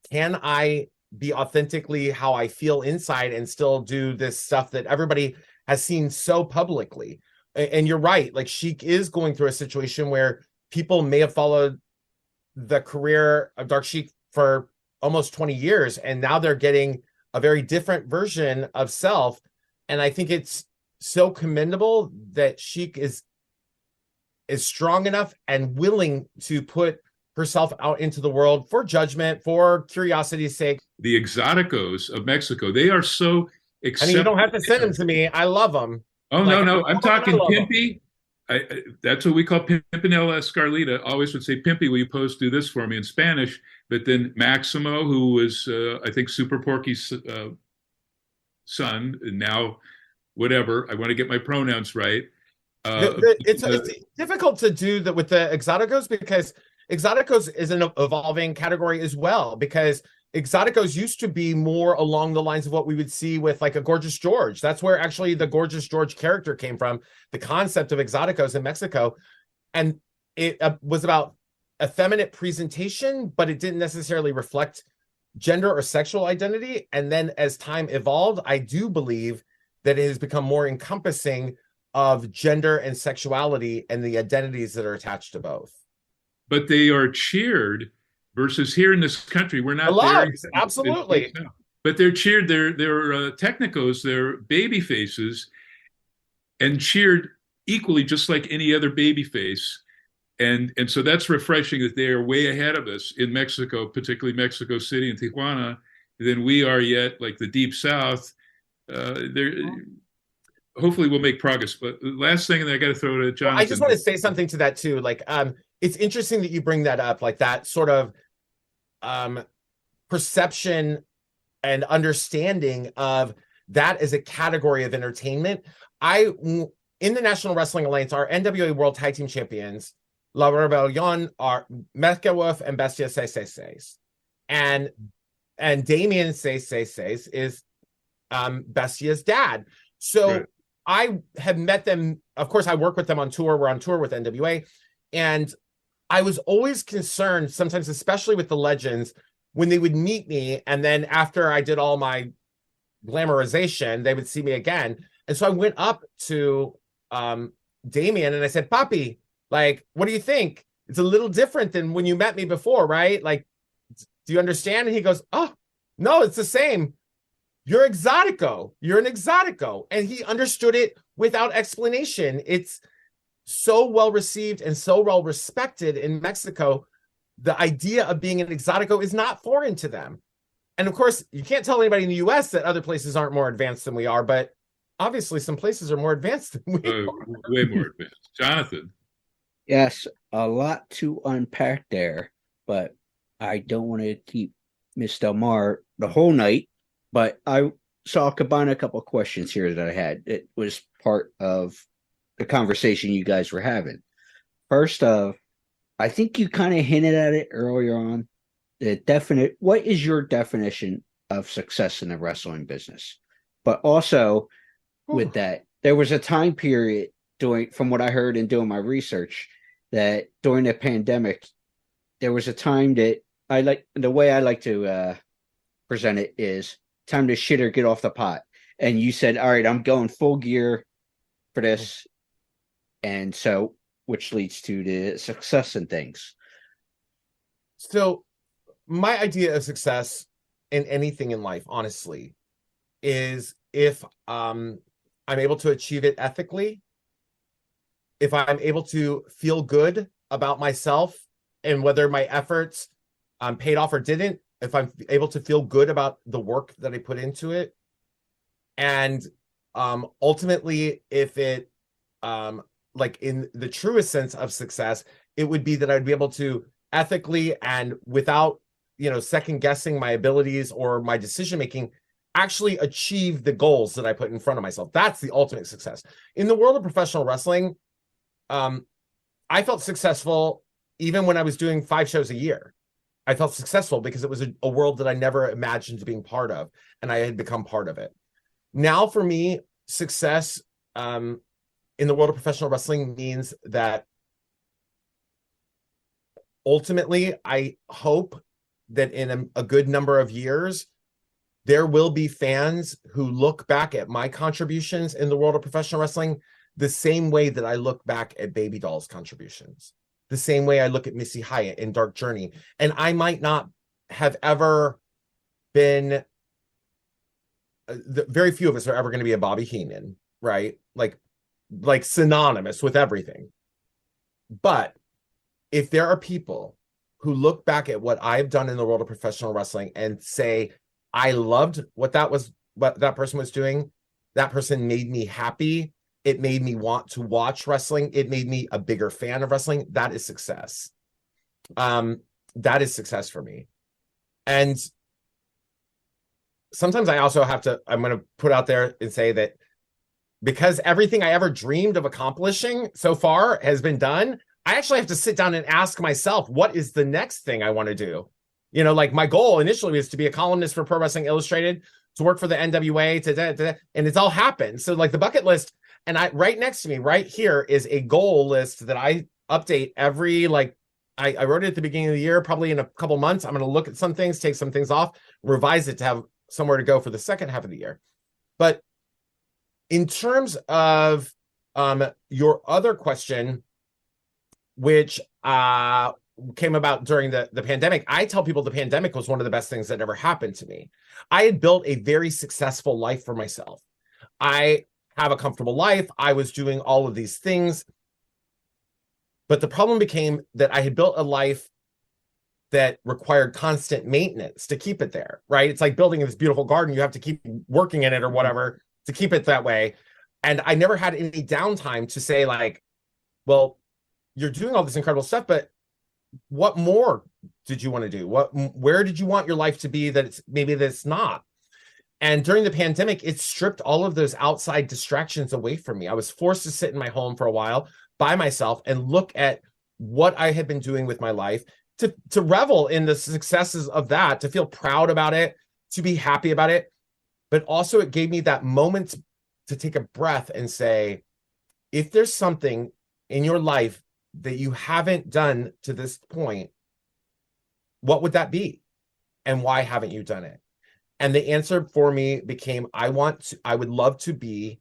can I be authentically how I feel inside and still do this stuff that everybody has seen so publicly? And you're right, like, Sheik is going through a situation where people may have followed the career of Dark Sheik for almost 20 years, and now they're getting a very different version of self. And I think it's so commendable that Sheik is strong enough and willing to put herself out into the world for judgment, for curiosity's sake. The Exoticos of Mexico, they are so acceptable. I mean, you don't have to send them to me. I love them. Oh, like, no. I'm talking Pimpy. That's what we call Pimpinella Escarlita. Always would say, Pimpy, will you do this for me in Spanish? But then Maximo, who was, I think, Super Porky's son, and now whatever, I want to get my pronouns right. It's difficult to do that with the Exoticos, because Exoticos is an evolving category as well, because Exoticos used to be more along the lines of what we would see with like a Gorgeous George. That's where actually the Gorgeous George character came from, the concept of Exoticos in Mexico. And it was about effeminate presentation, but it didn't necessarily reflect gender or sexual identity. And then as time evolved, I do believe that it has become more encompassing of gender and sexuality and the identities that are attached to both. But they are cheered. Versus here in this country, we're not there. Absolutely. But they're cheered. They're technicos, they're baby faces, and cheered equally, just like any other baby face. And so that's refreshing that they are way ahead of us in Mexico, particularly Mexico City and Tijuana, than we are yet, like the Deep South. Hopefully we'll make progress. But the last thing that I got to throw to Jonathan. I just want to say something to that too. Like, it's interesting that you bring that up, like that sort of perception and understanding of that as a category of entertainment. In the National Wrestling Alliance, our NWA World Tag Team Champions, La Rebellion, are Mezca Wolf and Bestia 666. And Damien 666 is Bestia's dad. So right. I have met them. Of course, I work with them on tour. We're on tour with NWA. And I was always concerned, sometimes, especially with the legends, when they would meet me, and then after I did all my glamorization, they would see me again. And so I went up to Damien and I said, Papi, like, what do you think? It's a little different than when you met me before, right? Like, do you understand? And he goes, oh, no, it's the same. you're exotico. You're an exotico. And he understood it without explanation. It's so well received and so well respected in Mexico. The idea of being an exotico is not foreign to them. And of course, you can't tell anybody in the US that other places aren't more advanced than we are, but obviously some places are more advanced than we are. Way more advanced. Jonathan. Yes, a lot to unpack there, but I don't want to keep Miss Del Mar the whole night. But I'll combine a couple of questions here that I had. It was part of the conversation you guys were having. First of, I think you kind of hinted at it earlier on. What is your definition of success in the wrestling business? But also with that, there was a time period from what I heard in doing my research, that during the pandemic, there was a time that the way I like to present it is time to shit or get off the pot. And you said, all right, I'm going full gear for this. And so, which leads to the success and things. So my idea of success in anything in life, honestly, is if I'm able to achieve it ethically, if I'm able to feel good about myself and whether my efforts paid off or didn't, if I'm able to feel good about the work that I put into it, and ultimately, if it, like in the truest sense of success, it would be that I'd be able to ethically and without, second guessing my abilities or my decision making, actually achieve the goals that I put in front of myself. That's the ultimate success. In the world of professional wrestling, I felt successful even when I was doing 5 shows a year. I felt successful because it was a world that I never imagined being part of, and I had become part of it. Now, for me, success in the world of professional wrestling means that ultimately, I hope that in a good number of years, there will be fans who look back at my contributions in the world of professional wrestling the same way that I look back at Baby Doll's contributions, the same way I look at Missy Hyatt in Dark Journey. And I might not have ever been, very few of us are ever going to be a Bobby Heenan, right? Like synonymous with everything. But if there are people who look back at what I've done in the world of professional wrestling and say, I loved what that person was doing, that person made me happy, it made me want to watch wrestling, it made me a bigger fan of wrestling, that is success. That is success for me. And sometimes I also I'm going to put out there and say that because everything I ever dreamed of accomplishing so far has been done, I actually have to sit down and ask myself, what is the next thing I want to do? Like my goal initially was to be a columnist for Pro Wrestling Illustrated, to work for the NWA, and it's all happened. So like the bucket list, and right next to me, right here, is a goal list that I update every, I wrote it at the beginning of the year, probably in a couple months. I'm going to look at some things, take some things off, revise it to have somewhere to go for the second half of the year. But in terms of your other question, which came about during the pandemic, I tell people the pandemic was one of the best things that ever happened to me. I had built a very successful life for myself. I have a comfortable life. I was doing all of these things. But the problem became that I had built a life that required constant maintenance to keep it there, right? It's like building this beautiful garden. You have to keep working in it or whatever to keep it that way. And I never had any downtime to say well, you're doing all this incredible stuff, but what more did you want to do? Where did you want your life to be that it's not? And during the pandemic, it stripped all of those outside distractions away from me. I was forced to sit in my home for a while by myself and look at what I had been doing with my life, to revel in the successes of that, to feel proud about it, to be happy about it. But also it gave me that moment to take a breath and say, if there's something in your life that you haven't done to this point, what would that be? And why haven't you done it? And the answer for me became, I would love to be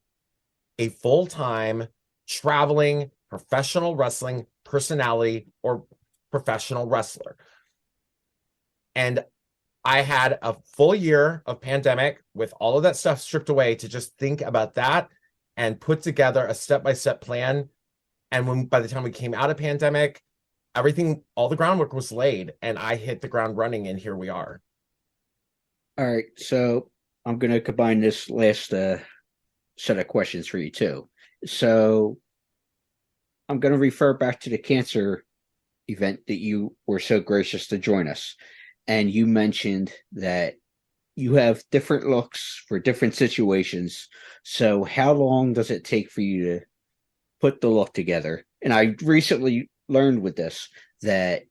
a full-time traveling professional wrestling personality or professional wrestler. And I had a full year of pandemic with all of that stuff stripped away to just think about that and put together a step-by-step plan. And by the time we came out of pandemic, everything, all the groundwork was laid, and I hit the ground running, and here we are. All right, so I'm going to combine this last set of questions for you too. So I'm going to refer back to the cancer event that you were so gracious to join us. And you mentioned that you have different looks for different situations. So how long does it take for you to put the look together? And I recently learned with this that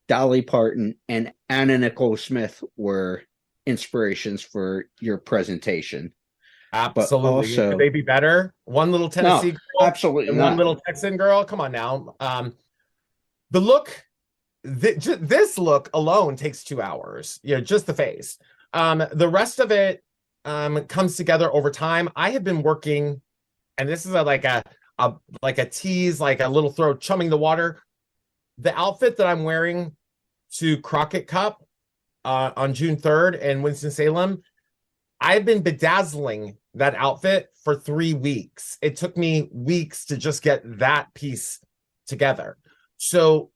Dolly Parton and Anna Nicole Smith were inspirations for your presentation. Absolutely. Also, could they be better? One little Tennessee girl, absolutely and not. one little Texan girl. Come on now. The look, this look alone takes 2 hours. Just the face. The rest of it comes together over time. I have been working, and this is like a tease, like a little throw, chumming the water. The outfit that I'm wearing to Crockett Cup on June 3rd in Winston-Salem, I've been bedazzling that outfit for 3 weeks. It took me weeks to just get that piece together. So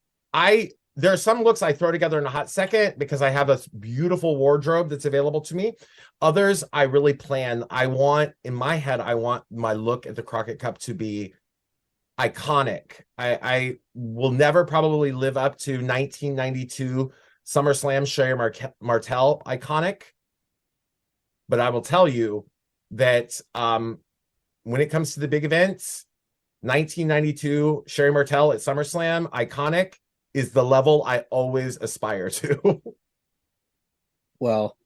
there are some looks I throw together in a hot second because I have a beautiful wardrobe that's available to me. Others I really plan. In my head, I want my look at the Crockett Cup to be iconic. I will never probably live up to 1992 SummerSlam Sherry Martel iconic, but I will tell you that when it comes to the big events, 1992 Sherry Martel at SummerSlam iconic is the level I always aspire to. Well,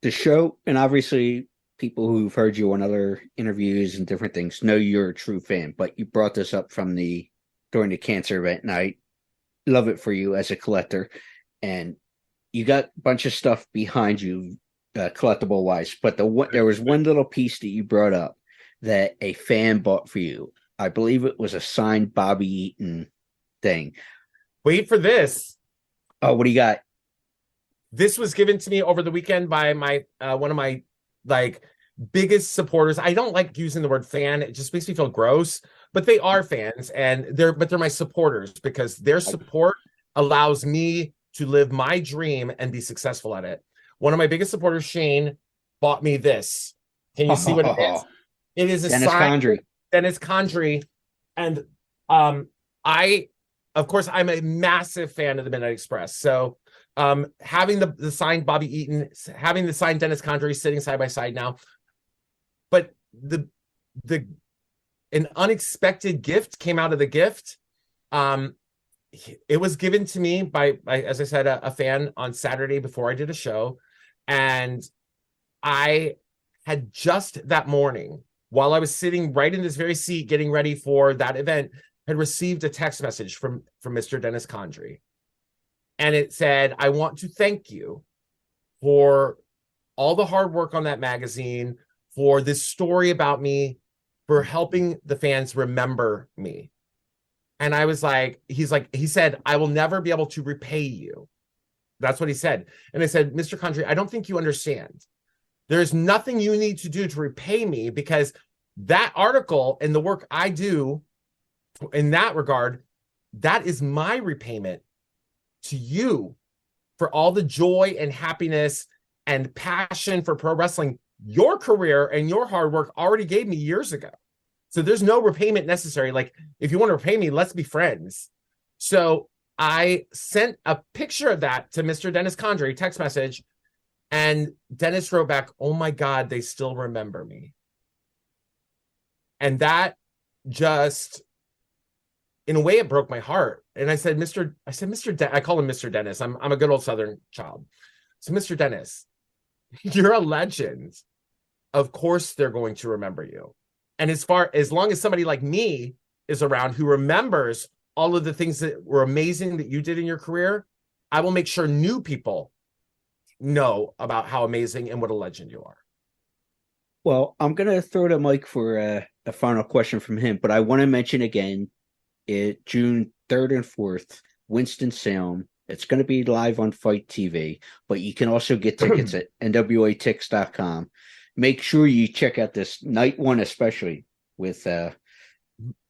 the show, and obviously people who've heard you on other interviews and different things know you're a true fan, but you brought this up during the cancer event, and I love it for you as a collector. And you got a bunch of stuff behind you, collectible wise, but there was one little piece that you brought up that a fan bought for you. I believe it was a signed Bobby Eaton thing. Wait for this. Oh, what do you got? This was given to me over the weekend by my one of my biggest supporters. I don't like using the word fan. It just makes me feel gross, but they are fans, and they're my supporters because their support allows me to live my dream and be successful at it. One of my biggest supporters, Shane, bought me this. Can you see what it is? It is a Dennis Condrey. And of course, I'm a massive fan of the Midnight Express. So having the signed Bobby Eaton, having the signed Dennis Condrey sitting side by side now. But an unexpected gift came out of the gift. It was given to me by as I said, a fan on Saturday before I did a show. And I had just that morning, while I was sitting right in this very seat getting ready for that event, had received a text message from Mr. Dennis Condrey. And it said, I want to thank you for all the hard work on that magazine, for this story about me, for helping the fans remember me. And I was like, he said, I will never be able to repay you. That's what he said. And I said, Mr. Condrey, I don't think you understand. There's nothing you need to do to repay me, because that article and the work I do in that regard, that is my repayment to you for all the joy and happiness and passion for pro wrestling your career and your hard work already gave me years ago. So there's no repayment necessary. Like, if you want to repay me, let's be friends. So I sent a picture of that to Mr. Dennis Condrey, text message, and Dennis wrote back, oh my God, they still remember me. And that just, in a way, it broke my heart. And I said, I call him Mr. Dennis. I'm a good old Southern child. So Mr. Dennis, you're a legend. Of course they're going to remember you. And as long as somebody like me is around who remembers all of the things that were amazing that you did in your career, I will make sure new people know about how amazing and what a legend you are. Well, I'm going to throw the mic for a final question from him, but I want to mention again, June 3rd and 4th, Winston-Salem, It's going to be live on FITE TV, but you can also get tickets at NWATix.com. Make sure you check out this night one, especially with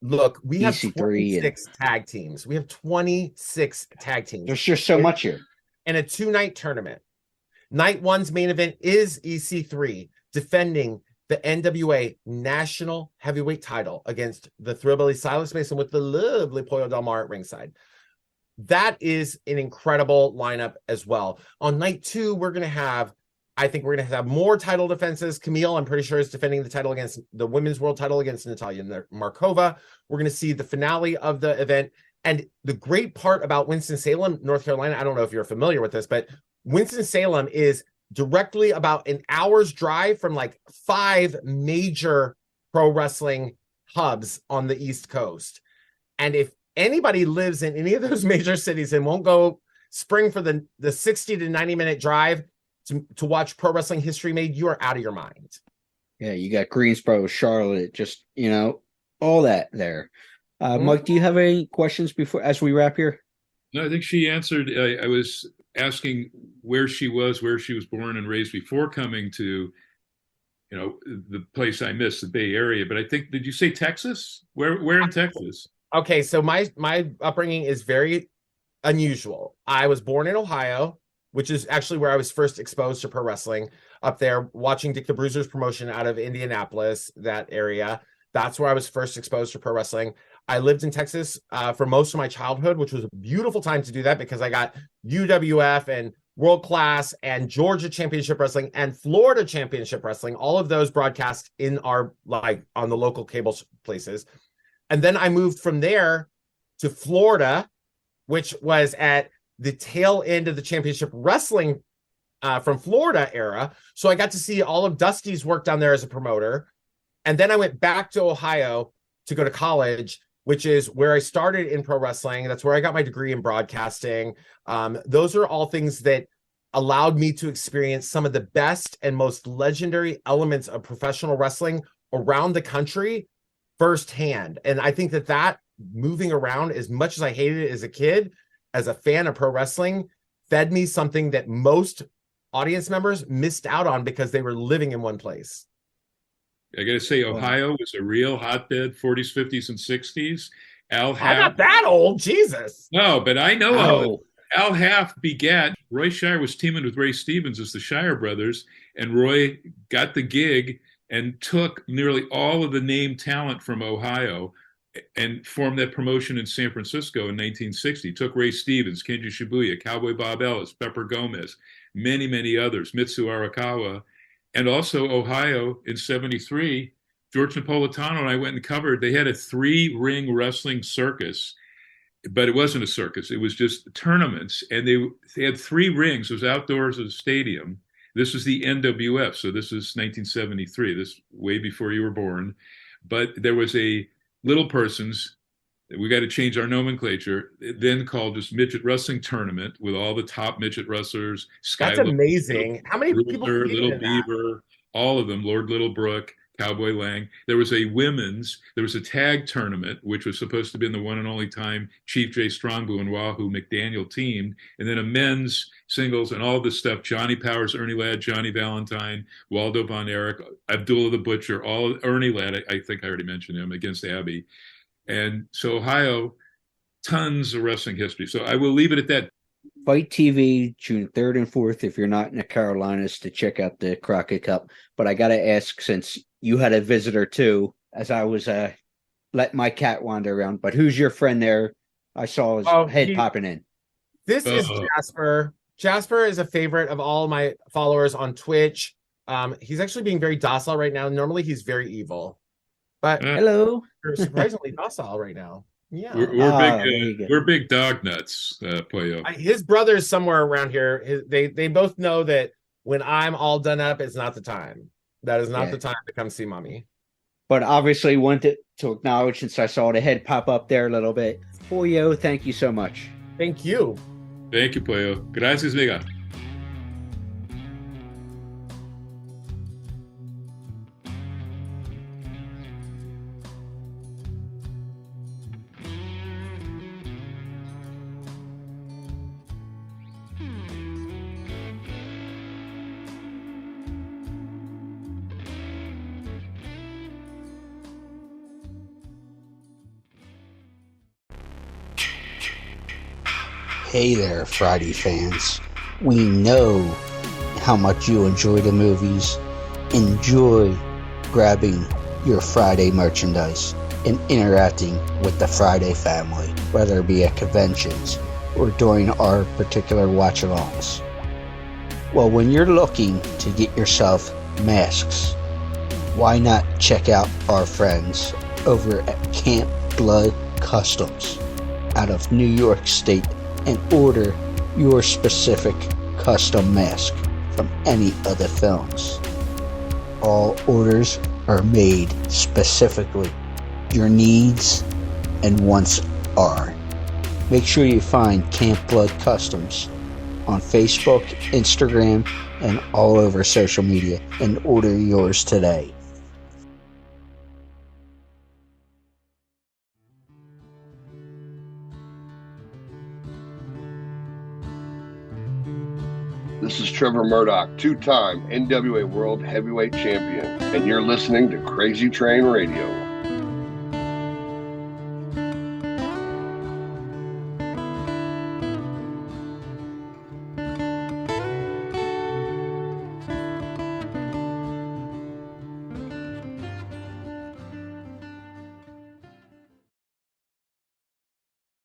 Look, we have EC3 26 tag teams. We have 26 tag teams. There's just so much here. And a 2-night tournament. Night one's main event is EC3 defending the NWA National Heavyweight title against the Thrillbilly Silas Mason with the lovely Pollo Del Mar at ringside. That is an incredible lineup as well. On night two, I think we're going to have more title defenses. Camille, I'm pretty sure, is defending the title against the women's world title against Natalia Markova. We're going to see the finale of the event. And the great part about Winston-Salem, North Carolina, I don't know if you're familiar with this, but Winston-Salem is directly about an hour's drive from like 5 major pro wrestling hubs on the East Coast. And if anybody lives in any of those major cities and won't go spring for the 60 to 90 minute drive to watch pro wrestling history made, you are out of your mind. Yeah, you got Greensboro, Charlotte, just, all that there. Mike, do you have any questions as we wrap here? No, I think she answered. I was asking where she was born and raised before coming to, the place I missed, the Bay Area. But I think, did you say Texas? Where in Texas? Okay, so my upbringing is very unusual. I was born in Ohio, which is actually where I was first exposed to pro wrestling, up there watching Dick the Bruiser's promotion out of Indianapolis, that area. That's where I was first exposed to pro wrestling. I lived in Texas for most of my childhood, which was a beautiful time to do that because I got UWF and World Class and Georgia Championship Wrestling and Florida Championship Wrestling, all of those broadcast in our, on the local cable places. And then I moved from there to Florida, which was at the tail end of the championship wrestling from Florida era. So I got to see all of Dusty's work down there as a promoter. And then I went back to Ohio to go to college, which is where I started in pro wrestling. That's where I got my degree in broadcasting. Those are all things that allowed me to experience some of the best and most legendary elements of professional wrestling around the country firsthand. And I think that moving around, as much as I hated it as a kid, as a fan of pro wrestling, fed me something that most audience members missed out on because they were living in one place. I got to say, Ohio was a real hotbed, 40s, 50s, and 60s. I'm not that old, Jesus. No, but I know Al Half begat. Roy Shire was teaming with Ray Stevens as the Shire brothers, and Roy got the gig and took nearly all of the name talent from Ohio and formed that promotion in San Francisco in 1960. Took Ray Stevens, Kenji Shibuya, Cowboy Bob Ellis, Pepper Gomez, many, many others, Mitsu Arakawa. And also Ohio in 73, George Napolitano and I went and covered. They had a 3-ring wrestling circus, but it wasn't a circus. It was just tournaments. And they had 3 rings. It was outdoors at a stadium. This was the NWF. So this is 1973. This way before you were born. But there was a little person's, we got to change our nomenclature, then called just midget wrestling tournament with all the top midget wrestlers. That's amazing. How many people? Little Beaver, all of them, Lord Littlebrook, Cowboy Lang. There was a tag tournament, which was supposed to be in the one and only time Chief J. Strongbow and Wahoo McDaniel teamed, and then a men's singles and all this stuff. Johnny Powers, Ernie Ladd, Johnny Valentine, Waldo Von Erich, Abdullah the Butcher, all Ernie Ladd, I think I already mentioned him, against Abby. And so Ohio, tons of wrestling history. So I will leave it at that. FITE TV, June 3rd and 4th, if you're not in the Carolinas, to check out the Crockett Cup. But I got to ask, since you had a visitor too, as I was letting my cat wander around, but who's your friend there? I saw his head popping in. This is Jasper. Jasper is a favorite of all my followers on Twitch. He's actually being very docile right now. Normally he's very evil. But hello, you're surprisingly docile right now. Yeah, we're big dog nuts, Pollo. His brother's somewhere around here. They both know that when I'm all done up, it's not the time. That is not the time to come see mommy. But obviously, wanted to acknowledge, since I saw the head pop up there a little bit. Pollo, thank you so much. Thank you. Thank you, Pollo. Gracias, Vega. Hey there, Friday fans. We know how much you enjoy the movies. Enjoy grabbing your Friday merchandise and interacting with the Friday family, whether it be at conventions or during our particular watch-alongs. Well, when you're looking to get yourself masks, why not check out our friends over at Camp Blood Customs out of New York State and order your specific custom mask from any of the films. All orders are made specifically. Your needs and wants are. Make sure you find Camp Blood Customs on Facebook, Instagram, and all over social media and order yours today. This is Trevor Murdoch, two-time NWA World Heavyweight Champion, and you're listening to Crazy Train Radio.